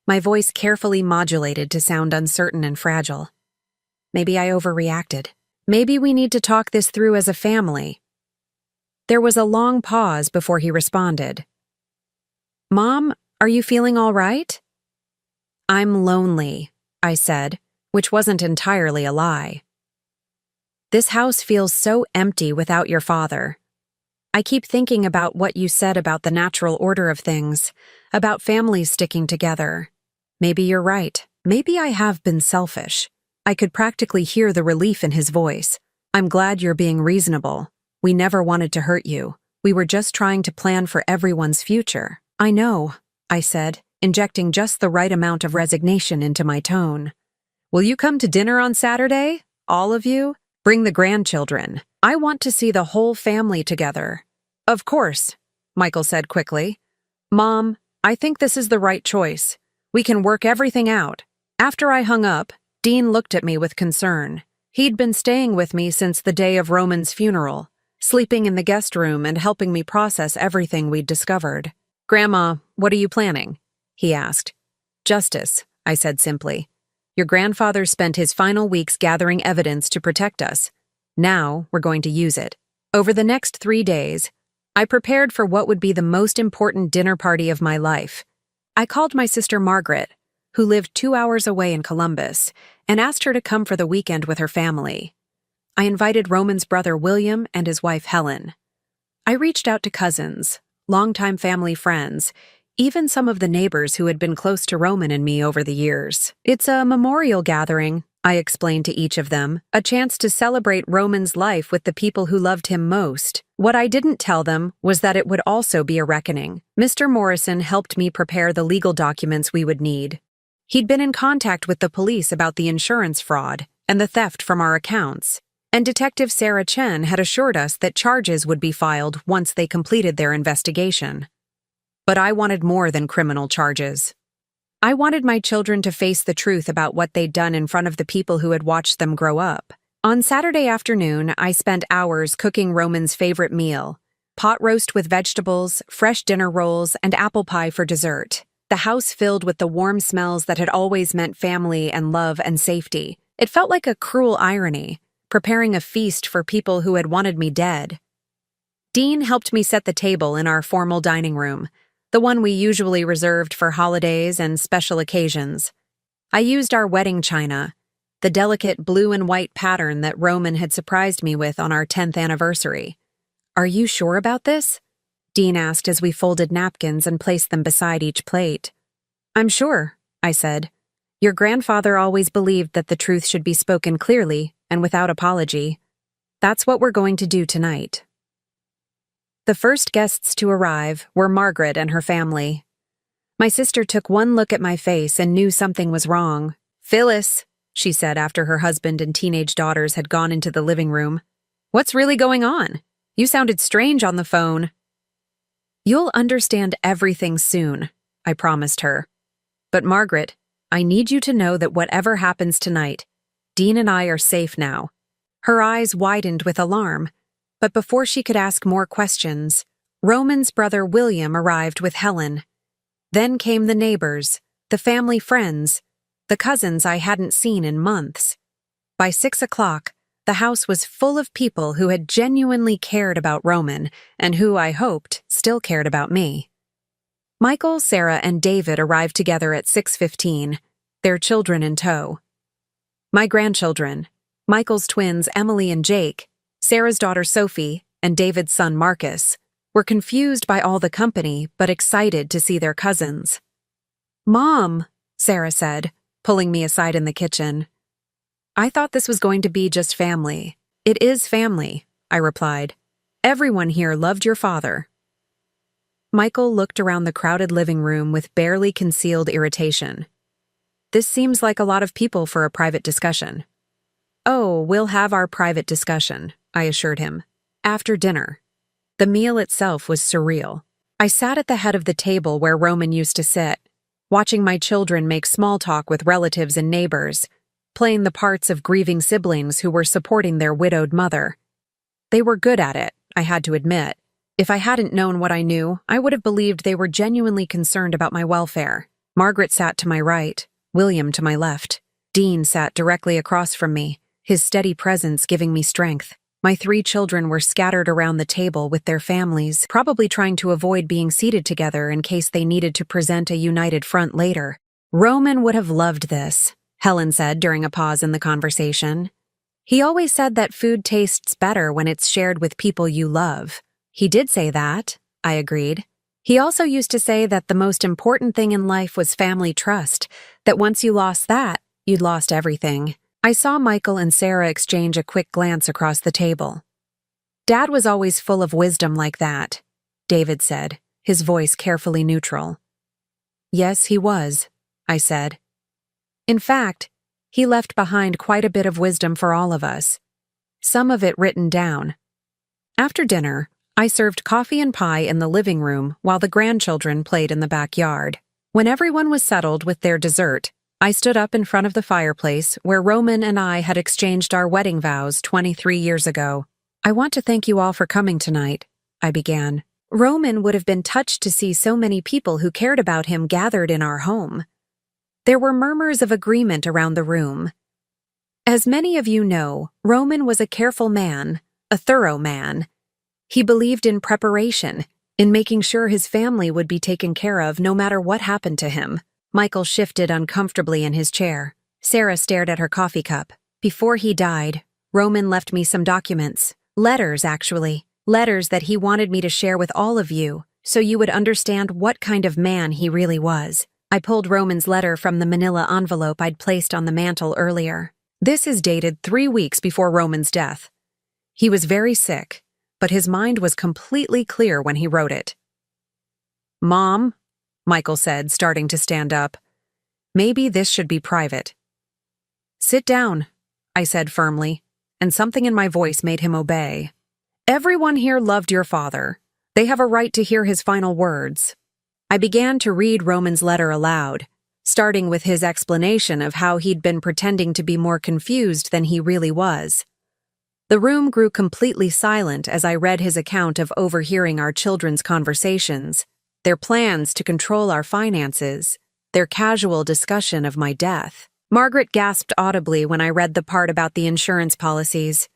My voice carefully modulated to sound uncertain and fragile. Maybe I overreacted. Maybe we need to talk this through as a family. There was a long pause before he responded. Mom, are you feeling all right? I'm lonely, I said, which wasn't entirely a lie. This house feels so empty without your father. I keep thinking about what you said about the natural order of things, about families sticking together. Maybe you're right. Maybe I have been selfish. I could practically hear the relief in his voice. I'm glad you're being reasonable. We never wanted to hurt you. We were just trying to plan for everyone's future. I know, I said, injecting just the right amount of resignation into my tone. Will you come to dinner on Saturday? All of you? Bring the grandchildren. I want to see the whole family together. Of course, Michael said quickly. Mom, I think this is the right choice. We can work everything out. After I hung up, Dean looked at me with concern. He'd been staying with me since the day of Roman's funeral, sleeping in the guest room and helping me process everything we'd discovered. Grandma, what are you planning? He asked. Justice, I said simply. Your grandfather spent his final weeks gathering evidence to protect us. Now we're going to use it. Over the next 3 days, I prepared for what would be the most important dinner party of my life. I called my sister Margaret, who lived 2 hours away in Columbus, and asked her to come for the weekend with her family. I invited Roman's brother William and his wife Helen. I reached out to cousins, longtime family friends, even some of the neighbors who had been close to Roman and me over the years. It's a memorial gathering, I explained to each of them, a chance to celebrate Roman's life with the people who loved him most. What I didn't tell them was that it would also be a reckoning. Mr. Morrison helped me prepare the legal documents we would need. He'd been in contact with the police about the insurance fraud and the theft from our accounts, and Detective Sarah Chen had assured us that charges would be filed once they completed their investigation. But I wanted more than criminal charges. I wanted my children to face the truth about what they'd done in front of the people who had watched them grow up. On Saturday afternoon, I spent hours cooking Roman's favorite meal, pot roast with vegetables, fresh dinner rolls, and apple pie for dessert. The house filled with the warm smells that had always meant family and love and safety. It felt like a cruel irony, preparing a feast for people who had wanted me dead. Dean helped me set the table in our formal dining room, the one we usually reserved for holidays and special occasions. I used our wedding china, the delicate blue and white pattern that Roman had surprised me with on our 10th anniversary. Are you sure about this? Dean asked as we folded napkins and placed them beside each plate. I'm sure, I said. Your grandfather always believed that the truth should be spoken clearly and without apology. That's what we're going to do tonight. The first guests to arrive were Margaret and her family. My sister took one look at my face and knew something was wrong. Phyllis, she said after her husband and teenage daughters had gone into the living room. What's really going on? You sounded strange on the phone. You'll understand everything soon, I promised her. But Margaret, I need you to know that whatever happens tonight, Dean and I are safe now. Her eyes widened with alarm, but before she could ask more questions, Roman's brother William arrived with Helen. Then came the neighbors, the family friends, the cousins I hadn't seen in months. By 6 o'clock, the house was full of people who had genuinely cared about Roman and who, I hoped, still cared about me. Michael, Sarah, and David arrived together at 6:15, their children in tow. My grandchildren, Michael's twins Emily and Jake, Sarah's daughter Sophie, and David's son Marcus, were confused by all the company but excited to see their cousins. "Mom," Sarah said, pulling me aside in the kitchen. "I thought this was going to be just family." "It is family," I replied. "Everyone here loved your father." Michael looked around the crowded living room with barely concealed irritation. "This seems like a lot of people for a private discussion." "Oh, we'll have our private discussion," I assured him. "After dinner." The meal itself was surreal. I sat at the head of the table where Roman used to sit, watching my children make small talk with relatives and neighbors, playing the parts of grieving siblings who were supporting their widowed mother. They were good at it, I had to admit. If I hadn't known what I knew, I would have believed they were genuinely concerned about my welfare. Margaret sat to my right, William to my left. Dean sat directly across from me, his steady presence giving me strength. My 3 children were scattered around the table with their families, probably trying to avoid being seated together in case they needed to present a united front later. "Roman would have loved this," Helen said during a pause in the conversation. "He always said that food tastes better when it's shared with people you love." "He did say that," I agreed. "He also used to say that the most important thing in life was family trust, that once you lost that, you'd lost everything." I saw Michael and Sarah exchange a quick glance across the table. "Dad was always full of wisdom like that," David said, his voice carefully neutral. "Yes, he was," I said. "In fact, he left behind quite a bit of wisdom for all of us, some of it written down." After dinner, I served coffee and pie in the living room while the grandchildren played in the backyard. When everyone was settled with their dessert, I stood up in front of the fireplace where Roman and I had exchanged our wedding vows 23 years ago. "I want to thank you all for coming tonight," I began. "Roman would have been touched to see so many people who cared about him gathered in our home." There were murmurs of agreement around the room. As many of you know, Roman was a careful man, a thorough man. He believed in preparation, in making sure his family would be taken care of no matter what happened to him. Michael shifted uncomfortably in his chair. Sarah stared at her coffee cup. "Before he died, Roman left me some documents. Letters, actually. Letters that he wanted me to share with all of you, so you would understand what kind of man he really was." I pulled Roman's letter from the manila envelope I'd placed on the mantel earlier. This is dated 3 weeks before Roman's death. He was very sick, but his mind was completely clear when he wrote it. "Mom," Michael said, starting to stand up, "maybe this should be private." "Sit down," I said firmly, and something in my voice made him obey. "Everyone here loved your father. They have a right to hear his final words." I began to read Roman's letter aloud, starting with his explanation of how he'd been pretending to be more confused than he really was. The room grew completely silent as I read his account of overhearing our children's conversations, their plans to control our finances, their casual discussion of my death. Margaret gasped audibly when I read the part about the insurance policies.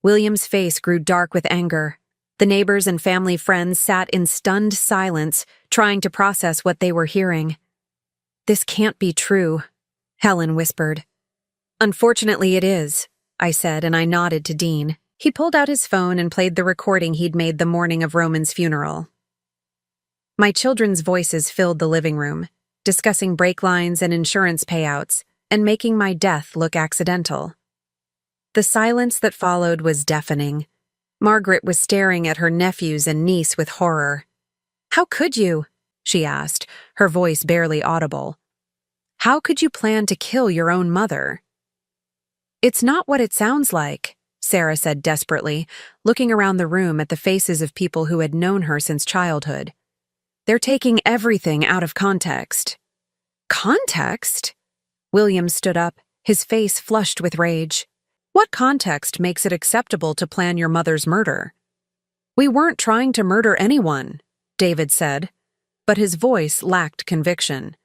William's face grew dark with anger. The neighbors and family friends sat in stunned silence, trying to process what they were hearing. "This can't be true," Helen whispered. "Unfortunately it is," I said, and I nodded to Dean. He pulled out his phone and played the recording he'd made the morning of Roman's funeral. My children's voices filled the living room, discussing brake lines and insurance payouts, and making my death look accidental. The silence that followed was deafening. Margaret was staring at her nephews and niece with horror. "How could you?" she asked, her voice barely audible. "How could you plan to kill your own mother?" "It's not what it sounds like," Sarah said desperately, looking around the room at the faces of people who had known her since childhood. They're taking everything out of context. Context? William stood up, his face flushed with rage. What context makes it acceptable to plan your mother's murder? We weren't trying to murder anyone, David said, but his voice lacked conviction.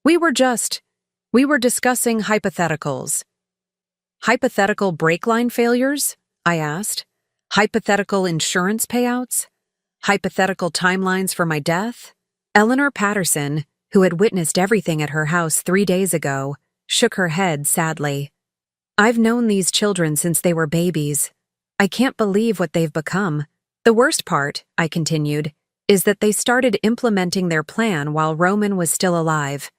We were discussing hypotheticals. Hypothetical brake line failures? I asked. Hypothetical insurance payouts? Hypothetical timelines for my death? Eleanor Patterson, who had witnessed everything at her house 3 days ago, shook her head sadly. I've known these children since they were babies. I can't believe what they've become. The worst part, I continued, is that they started implementing their plan while Roman was still alive.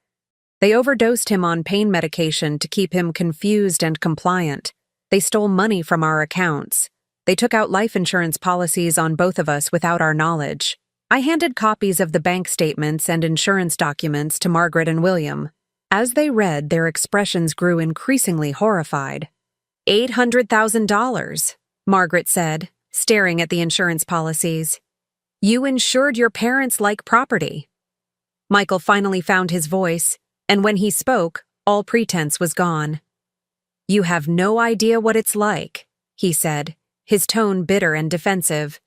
They overdosed him on pain medication to keep him confused and compliant. They stole money from our accounts. They took out life insurance policies on both of us without our knowledge. I handed copies of the bank statements and insurance documents to Margaret and William. As they read, their expressions grew increasingly horrified. $800,000, Margaret said, staring at the insurance policies. You insured your parents like property. Michael finally found his voice, and when he spoke, all pretense was gone. You have no idea what it's like, he said, his tone bitter and defensive.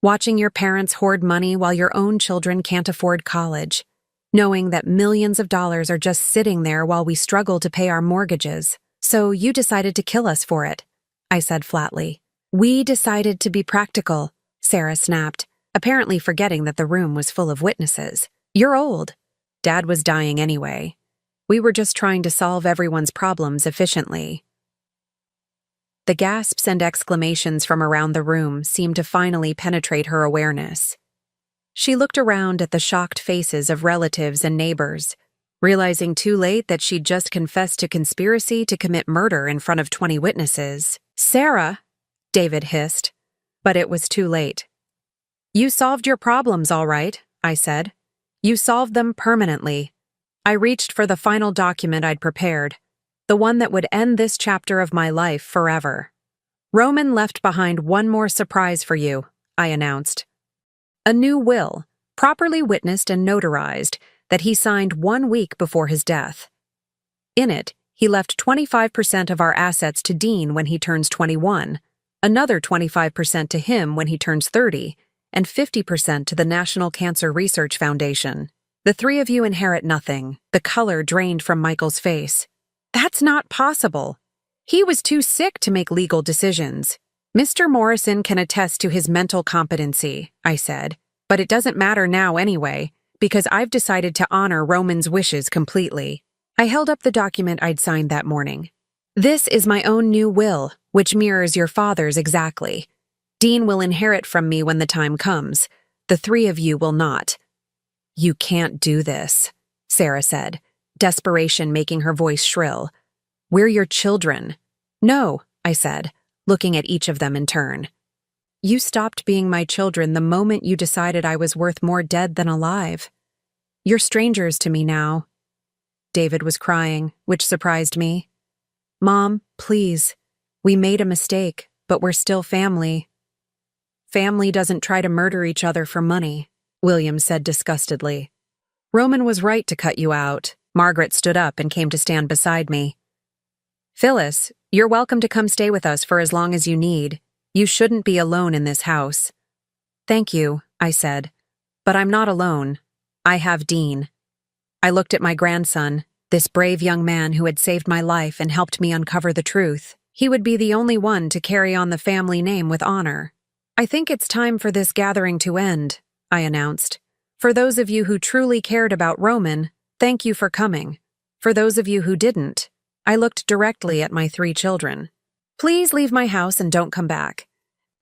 Watching your parents hoard money while your own children can't afford college. Knowing that millions of dollars are just sitting there while we struggle to pay our mortgages. So you decided to kill us for it, I said flatly. We decided to be practical, Sarah snapped, apparently forgetting that the room was full of witnesses. You're old. Dad was dying anyway. We were just trying to solve everyone's problems efficiently. The gasps and exclamations from around the room seemed to finally penetrate her awareness. She looked around at the shocked faces of relatives and neighbors, realizing too late that she'd just confessed to conspiracy to commit murder in front of 20 witnesses. Sarah, David hissed, but it was too late. You solved your problems, all right, I said. You solved them permanently. I reached for the final document I'd prepared, the one that would end this chapter of my life forever. Roman left behind one more surprise for you, I announced. A new will, properly witnessed and notarized, that he signed 1 week before his death. In it, he left 25% of our assets to Dean when he turns 21, another 25% to him when he turns 30, and 50% to the National Cancer Research Foundation. The 3 of you inherit nothing. The color drained from Michael's face. That's not possible. He was too sick to make legal decisions. Mr. Morrison can attest to his mental competency, I said, but it doesn't matter now anyway, because I've decided to honor Roman's wishes completely. I held up the document I'd signed that morning. This is my own new will, which mirrors your father's exactly. Dean will inherit from me when the time comes. The 3 of you will not. You can't do this, Sarah said, desperation making her voice shrill. We're your children. No, I said, looking at each of them in turn. You stopped being my children the moment you decided I was worth more dead than alive. You're strangers to me now. David was crying, which surprised me. Mom, please. We made a mistake, but we're still family. Family doesn't try to murder each other for money, William said disgustedly. Roman was right to cut you out. Margaret stood up and came to stand beside me. Phyllis, you're welcome to come stay with us for as long as you need. You shouldn't be alone in this house. Thank you, I said. But I'm not alone. I have Dean. I looked at my grandson, this brave young man who had saved my life and helped me uncover the truth. He would be the only one to carry on the family name with honor. I think it's time for this gathering to end, I announced. For those of you who truly cared about Roman, thank you for coming. For those of you who didn't, I looked directly at my 3 children. Please leave my house and don't come back.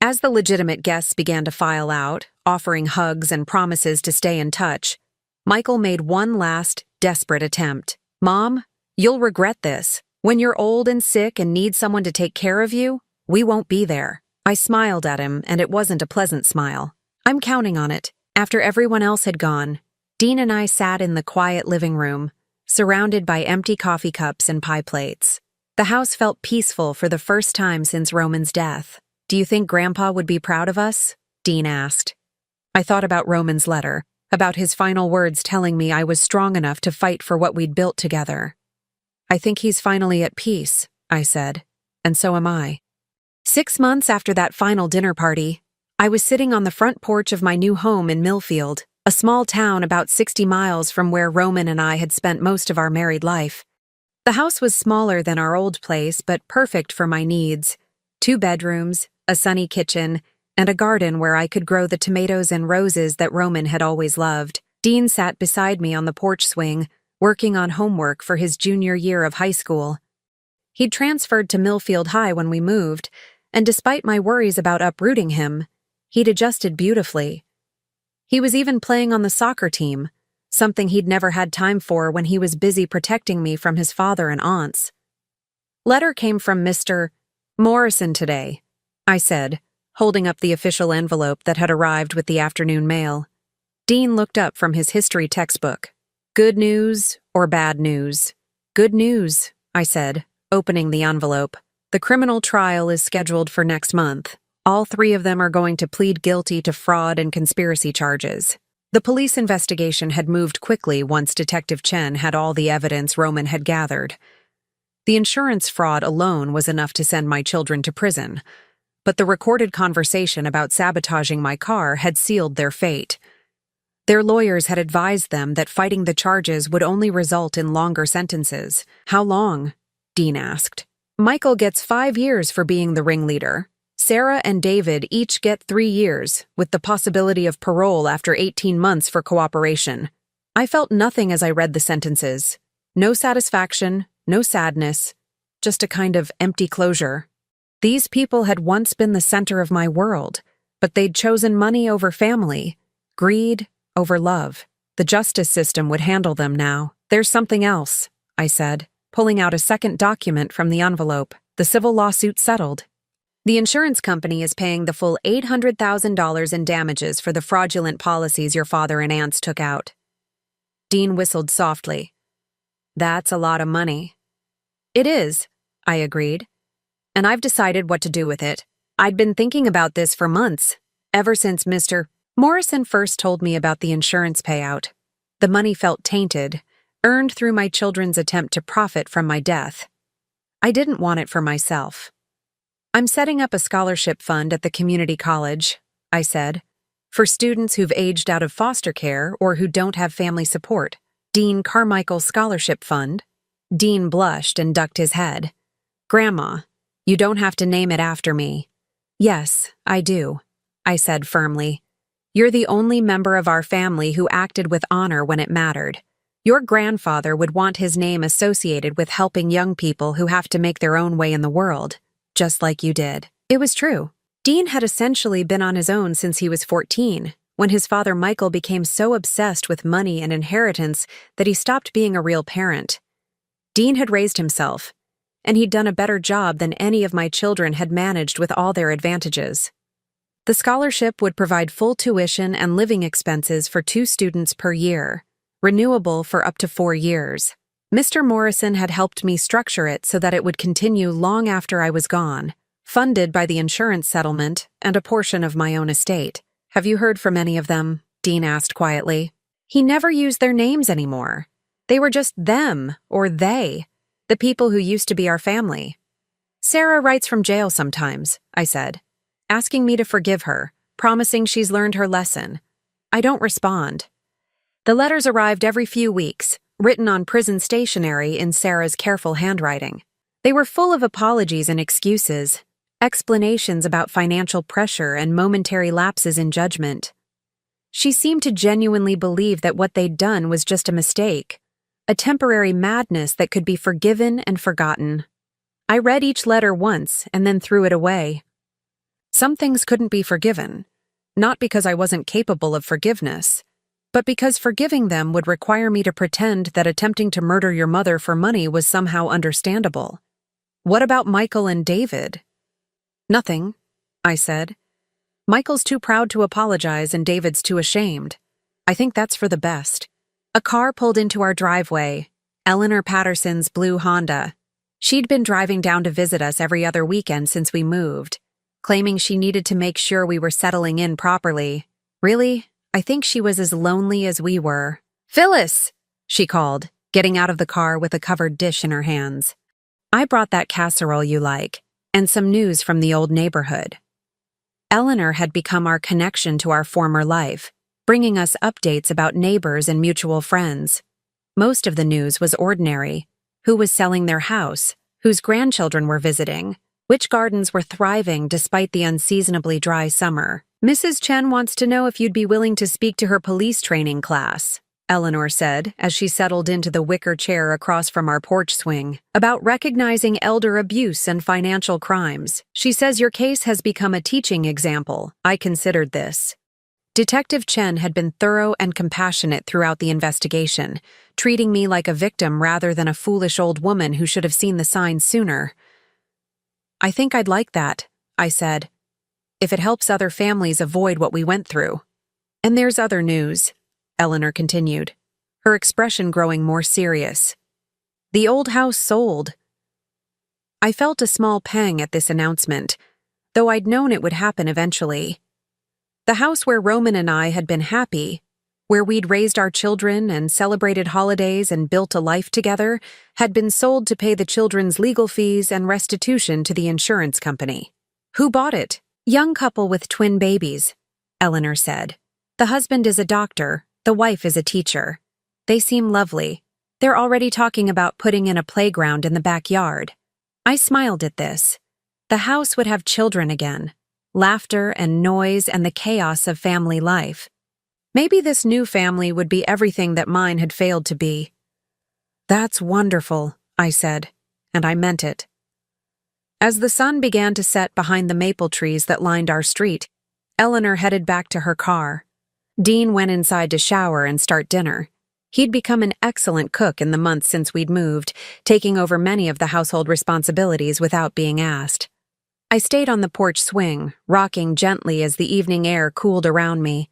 As the legitimate guests began to file out, offering hugs and promises to stay in touch, Michael made one last, desperate attempt. Mom, you'll regret this. When you're old and sick and need someone to take care of you, we won't be there. I smiled at him, and it wasn't a pleasant smile. I'm counting on it. After everyone else had gone, Dean and I sat in the quiet living room, surrounded by empty coffee cups and pie plates. The house felt peaceful for the first time since Roman's death. "Do you think Grandpa would be proud of us?" Dean asked. I thought about Roman's letter, about his final words telling me I was strong enough to fight for what we'd built together. "I think he's finally at peace," I said, "and so am I." 6 months after that final dinner party, I was sitting on the front porch of my new home in Millfield, a small town about 60 miles from where Roman and I had spent most of our married life. The house was smaller than our old place, but perfect for my needs. 2 bedrooms, a sunny kitchen, and a garden where I could grow the tomatoes and roses that Roman had always loved. Dean sat beside me on the porch swing, working on homework for his junior year of high school. He'd transferred to Millfield High when we moved, and despite my worries about uprooting him, he'd adjusted beautifully. He was even playing on the soccer team, something he'd never had time for when he was busy protecting me from his father and aunts. "Letter came from Mr. Morrison today," I said, holding up the official envelope that had arrived with the afternoon mail. Dean looked up from his history textbook. "Good news or bad news?" "Good news," I said, opening the envelope. "The criminal trial is scheduled for next month. All 3 of them are going to plead guilty to fraud and conspiracy charges." The police investigation had moved quickly once Detective Chen had all the evidence Roman had gathered. The insurance fraud alone was enough to send my children to prison, but the recorded conversation about sabotaging my car had sealed their fate. Their lawyers had advised them that fighting the charges would only result in longer sentences. "How long?" Dean asked. "Michael gets 5 years for being the ringleader. Sarah and David each get 3 years, with the possibility of parole after 18 months for cooperation." I felt nothing as I read the sentences. No satisfaction, no sadness, just a kind of empty closure. These people had once been the center of my world, but they'd chosen money over family, greed over love. The justice system would handle them now. "There's something else," I said, pulling out a second document from the envelope. "The civil lawsuit settled. The insurance company is paying the full $800,000 in damages for the fraudulent policies your father and aunts took out." Dean whistled softly. "That's a lot of money." "It is," I agreed. "And I've decided what to do with it. I'd been thinking about this for months, ever since Mr. Morrison first told me about the insurance payout. The money felt tainted, earned through my children's attempt to profit from my death. I didn't want it for myself. "I'm setting up a scholarship fund at the community college," I said, "for students who've aged out of foster care or who don't have family support. Dean Carmichael Scholarship Fund." Dean blushed and ducked his head. "Grandma, you don't have to name it after me." "Yes, I do," I said firmly. "You're the only member of our family who acted with honor when it mattered. Your grandfather would want his name associated with helping young people who have to make their own way in the world, just like you did." It was true. Dean had essentially been on his own since he was 14, when his father Michael became so obsessed with money and inheritance that he stopped being a real parent. Dean had raised himself, and he'd done a better job than any of my children had managed with all their advantages. The scholarship would provide full tuition and living expenses for 2 students per year, renewable for up to 4 years. Mr. Morrison had helped me structure it so that it would continue long after I was gone, funded by the insurance settlement and a portion of my own estate. "Have you heard from any of them?" Dean asked quietly. He never used their names anymore. They were just them, or they, the people who used to be our family. "Sarah writes from jail sometimes," I said, asking me to forgive her, promising she's learned her lesson. I don't respond. The letters arrived every few weeks, written on prison stationery in Sarah's careful handwriting. They were full of apologies and excuses, explanations about financial pressure and momentary lapses in judgment. She seemed to genuinely believe that what they'd done was just a mistake, a temporary madness that could be forgiven and forgotten. I read each letter once and then threw it away. Some things couldn't be forgiven, not because I wasn't capable of forgiveness, but because forgiving them would require me to pretend that attempting to murder your mother for money was somehow understandable. "What about Michael and David?" "Nothing," I said. "Michael's too proud to apologize and David's too ashamed. I think that's for the best." A car pulled into our driveway, Eleanor Patterson's blue Honda. She'd been driving down to visit us every other weekend since we moved, claiming she needed to make sure we were settling in properly. Really, I think she was as lonely as we were. "Phyllis!" she called, getting out of the car with a covered dish in her hands. "I brought that casserole you like, and some news from the old neighborhood." Eleanor had become our connection to our former life, bringing us updates about neighbors and mutual friends. Most of the news was ordinary: who was selling their house, whose grandchildren were visiting, which gardens were thriving despite the unseasonably dry summer. "Mrs. Chen wants to know if you'd be willing to speak to her police training class," Eleanor said as she settled into the wicker chair across from our porch swing, "about recognizing elder abuse and financial crimes. She says your case has become a teaching example." I considered this. Detective Chen had been thorough and compassionate throughout the investigation, treating me like a victim rather than a foolish old woman who should have seen the signs sooner. "I think I'd like that," I said, "if it helps other families avoid what we went through." "And there's other news," Eleanor continued, her expression growing more serious. "The old house sold." I felt a small pang at this announcement, though I'd known it would happen eventually. The house where Roman and I had been happy, where we'd raised our children and celebrated holidays and built a life together, had been sold to pay the children's legal fees and restitution to the insurance company. "Who bought it?" "Young couple with twin babies," Eleanor said. "The husband is a doctor, the wife is a teacher. They seem lovely. They're already talking about putting in a playground in the backyard." I smiled at this. The house would have children again. Laughter and noise and the chaos of family life. Maybe this new family would be everything that mine had failed to be. "That's wonderful," I said, and I meant it. As the sun began to set behind the maple trees that lined our street, Eleanor headed back to her car. Dean went inside to shower and start dinner. He'd become an excellent cook in the months since we'd moved, taking over many of the household responsibilities without being asked. I stayed on the porch swing, rocking gently as the evening air cooled around me.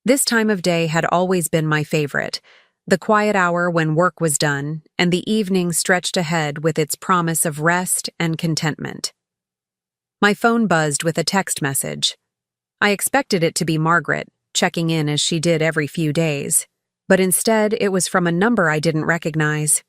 This time of day had always been my favorite, the quiet hour when work was done and the evening stretched ahead with its promise of rest and contentment. My phone buzzed with a text message. I expected it to be Margaret, checking in as she did every few days, but instead it was from a number I didn't recognize.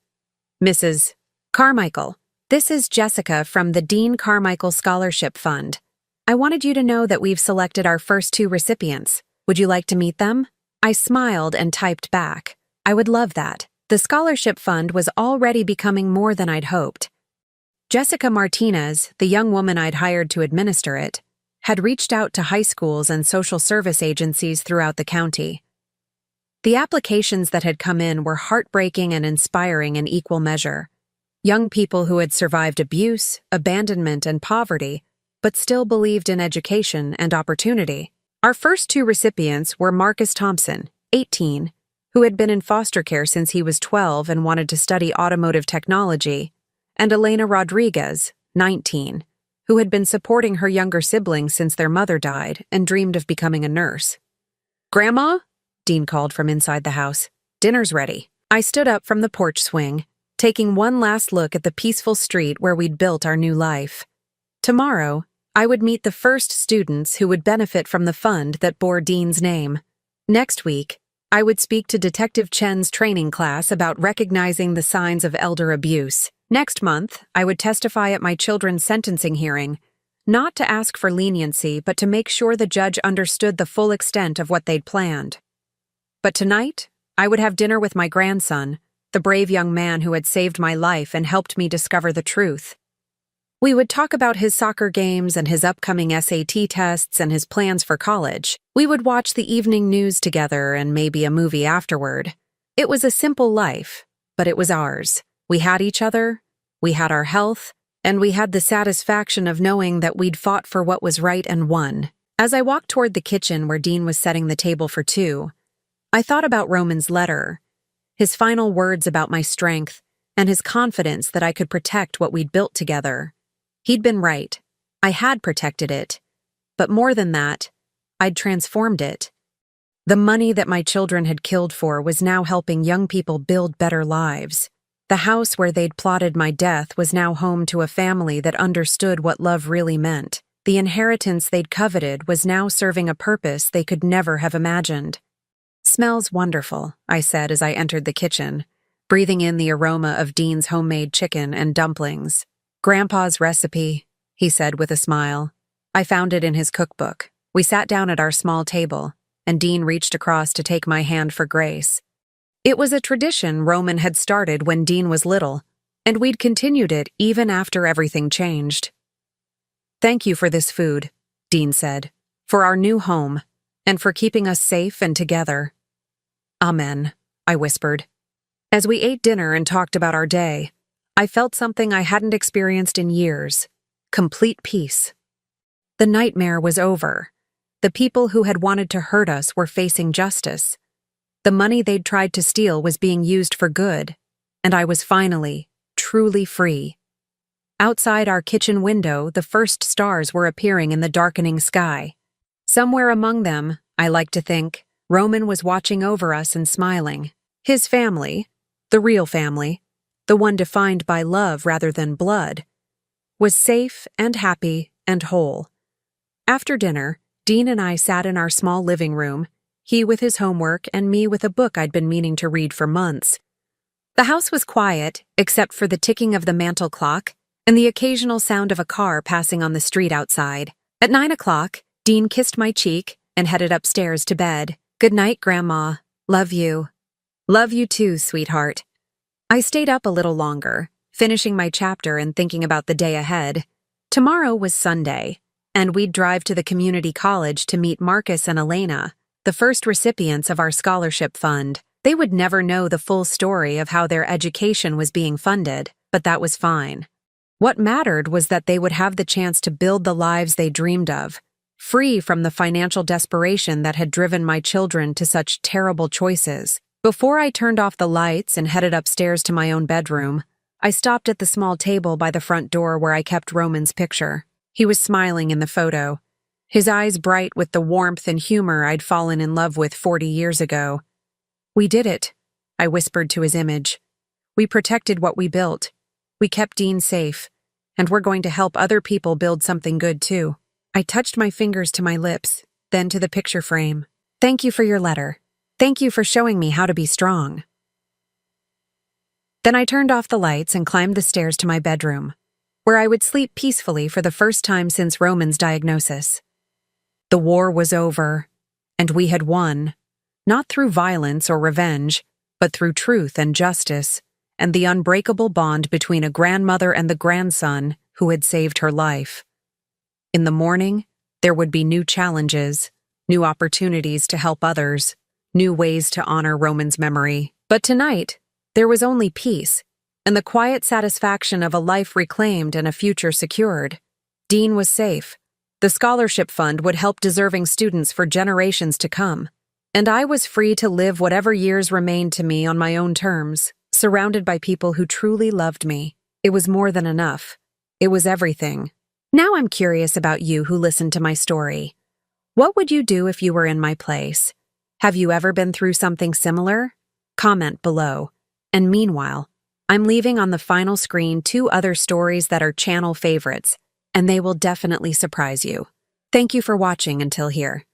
"Mrs. Carmichael. This is Jessica from the Dean Carmichael Scholarship Fund. I wanted you to know that we've selected our first 2 recipients. Would you like to meet them?" I smiled and typed back. I would love that. The scholarship fund was already becoming more than I'd hoped. Jessica Martinez, the young woman I'd hired to administer it, had reached out to high schools and social service agencies throughout the county. The applications that had come in were heartbreaking and inspiring in equal measure. Young people who had survived abuse, abandonment, and poverty, but still believed in education and opportunity. Our first 2 recipients were Marcus Thompson, 18, who had been in foster care since he was 12 and wanted to study automotive technology, and Elena Rodriguez, 19, who had been supporting her younger siblings since their mother died and dreamed of becoming a nurse. "Grandma?" Dean called from inside the house. "Dinner's ready." I stood up from the porch swing, taking one last look at the peaceful street where we'd built our new life. Tomorrow, I would meet the first students who would benefit from the fund that bore Dean's name. Next week, I would speak to Detective Chen's training class about recognizing the signs of elder abuse. Next month, I would testify at my children's sentencing hearing, not to ask for leniency, but to make sure the judge understood the full extent of what they'd planned. But tonight, I would have dinner with my grandson, the brave young man who had saved my life and helped me discover the truth. We would talk about his soccer games and his upcoming SAT tests and his plans for college. We would watch the evening news together and maybe a movie afterward. It was a simple life, but it was ours. We had each other, we had our health, and we had the satisfaction of knowing that we'd fought for what was right and won. As I walked toward the kitchen where Dean was setting the table for 2, I thought about Roman's letter, his final words about my strength, and his confidence that I could protect what we'd built together. He'd been right. I had protected it. But more than that, I'd transformed it. The money that my children had killed for was now helping young people build better lives. The house where they'd plotted my death was now home to a family that understood what love really meant. The inheritance they'd coveted was now serving a purpose they could never have imagined. "Smells wonderful," I said as I entered the kitchen, breathing in the aroma of Dean's homemade chicken and dumplings. "Grandpa's recipe," he said with a smile. "I found it in his cookbook." We sat down at our small table, and Dean reached across to take my hand for grace. It was a tradition Roman had started when Dean was little, and we'd continued it even after everything changed. "Thank you for this food," Dean said, "for our new home, and for keeping us safe and together." "Amen," I whispered. As we ate dinner and talked about our day, I felt something I hadn't experienced in years: complete peace. The nightmare was over. The people who had wanted to hurt us were facing justice. The money they'd tried to steal was being used for good, and I was finally, truly free. Outside our kitchen window, the first stars were appearing in the darkening sky. Somewhere among them, I like to think, Roman was watching over us and smiling. His family, the real family, the one defined by love rather than blood, was safe and happy and whole. After dinner, Dean and I sat in our small living room, he with his homework and me with a book I'd been meaning to read for months. The house was quiet, except for the ticking of the mantel clock and the occasional sound of a car passing on the street outside. At 9 o'clock, Dean kissed my cheek and headed upstairs to bed. "Good night, Grandma. Love you." "Love you too, sweetheart." I stayed up a little longer, finishing my chapter and thinking about the day ahead. Tomorrow was Sunday, and we'd drive to the community college to meet Marcus and Elena, the first recipients of our scholarship fund. They would never know the full story of how their education was being funded, but that was fine. What mattered was that they would have the chance to build the lives they dreamed of, free from the financial desperation that had driven my children to such terrible choices. Before I turned off the lights and headed upstairs to my own bedroom, I stopped at the small table by the front door where I kept Roman's picture. He was smiling in the photo, his eyes bright with the warmth and humor I'd fallen in love with 40 years ago. "We did it," I whispered to his image. "We protected what we built. We kept Dean safe, and we're going to help other people build something good too." I touched my fingers to my lips, then to the picture frame. "Thank you for your letter. Thank you for showing me how to be strong." Then I turned off the lights and climbed the stairs to my bedroom, where I would sleep peacefully for the first time since Roman's diagnosis. The war was over, and we had won, not through violence or revenge, but through truth and justice, and the unbreakable bond between a grandmother and the grandson who had saved her life. In the morning, there would be new challenges, new opportunities to help others, new ways to honor Roman's memory. But tonight, there was only peace, and the quiet satisfaction of a life reclaimed and a future secured. Dean was safe. The scholarship fund would help deserving students for generations to come, and I was free to live whatever years remained to me on my own terms, surrounded by people who truly loved me. It was more than enough. It was everything. Now I'm curious about you who listened to my story. What would you do if you were in my place? Have you ever been through something similar? Comment below. And meanwhile, I'm leaving on the final screen 2 other stories that are channel favorites, and they will definitely surprise you. Thank you for watching until here.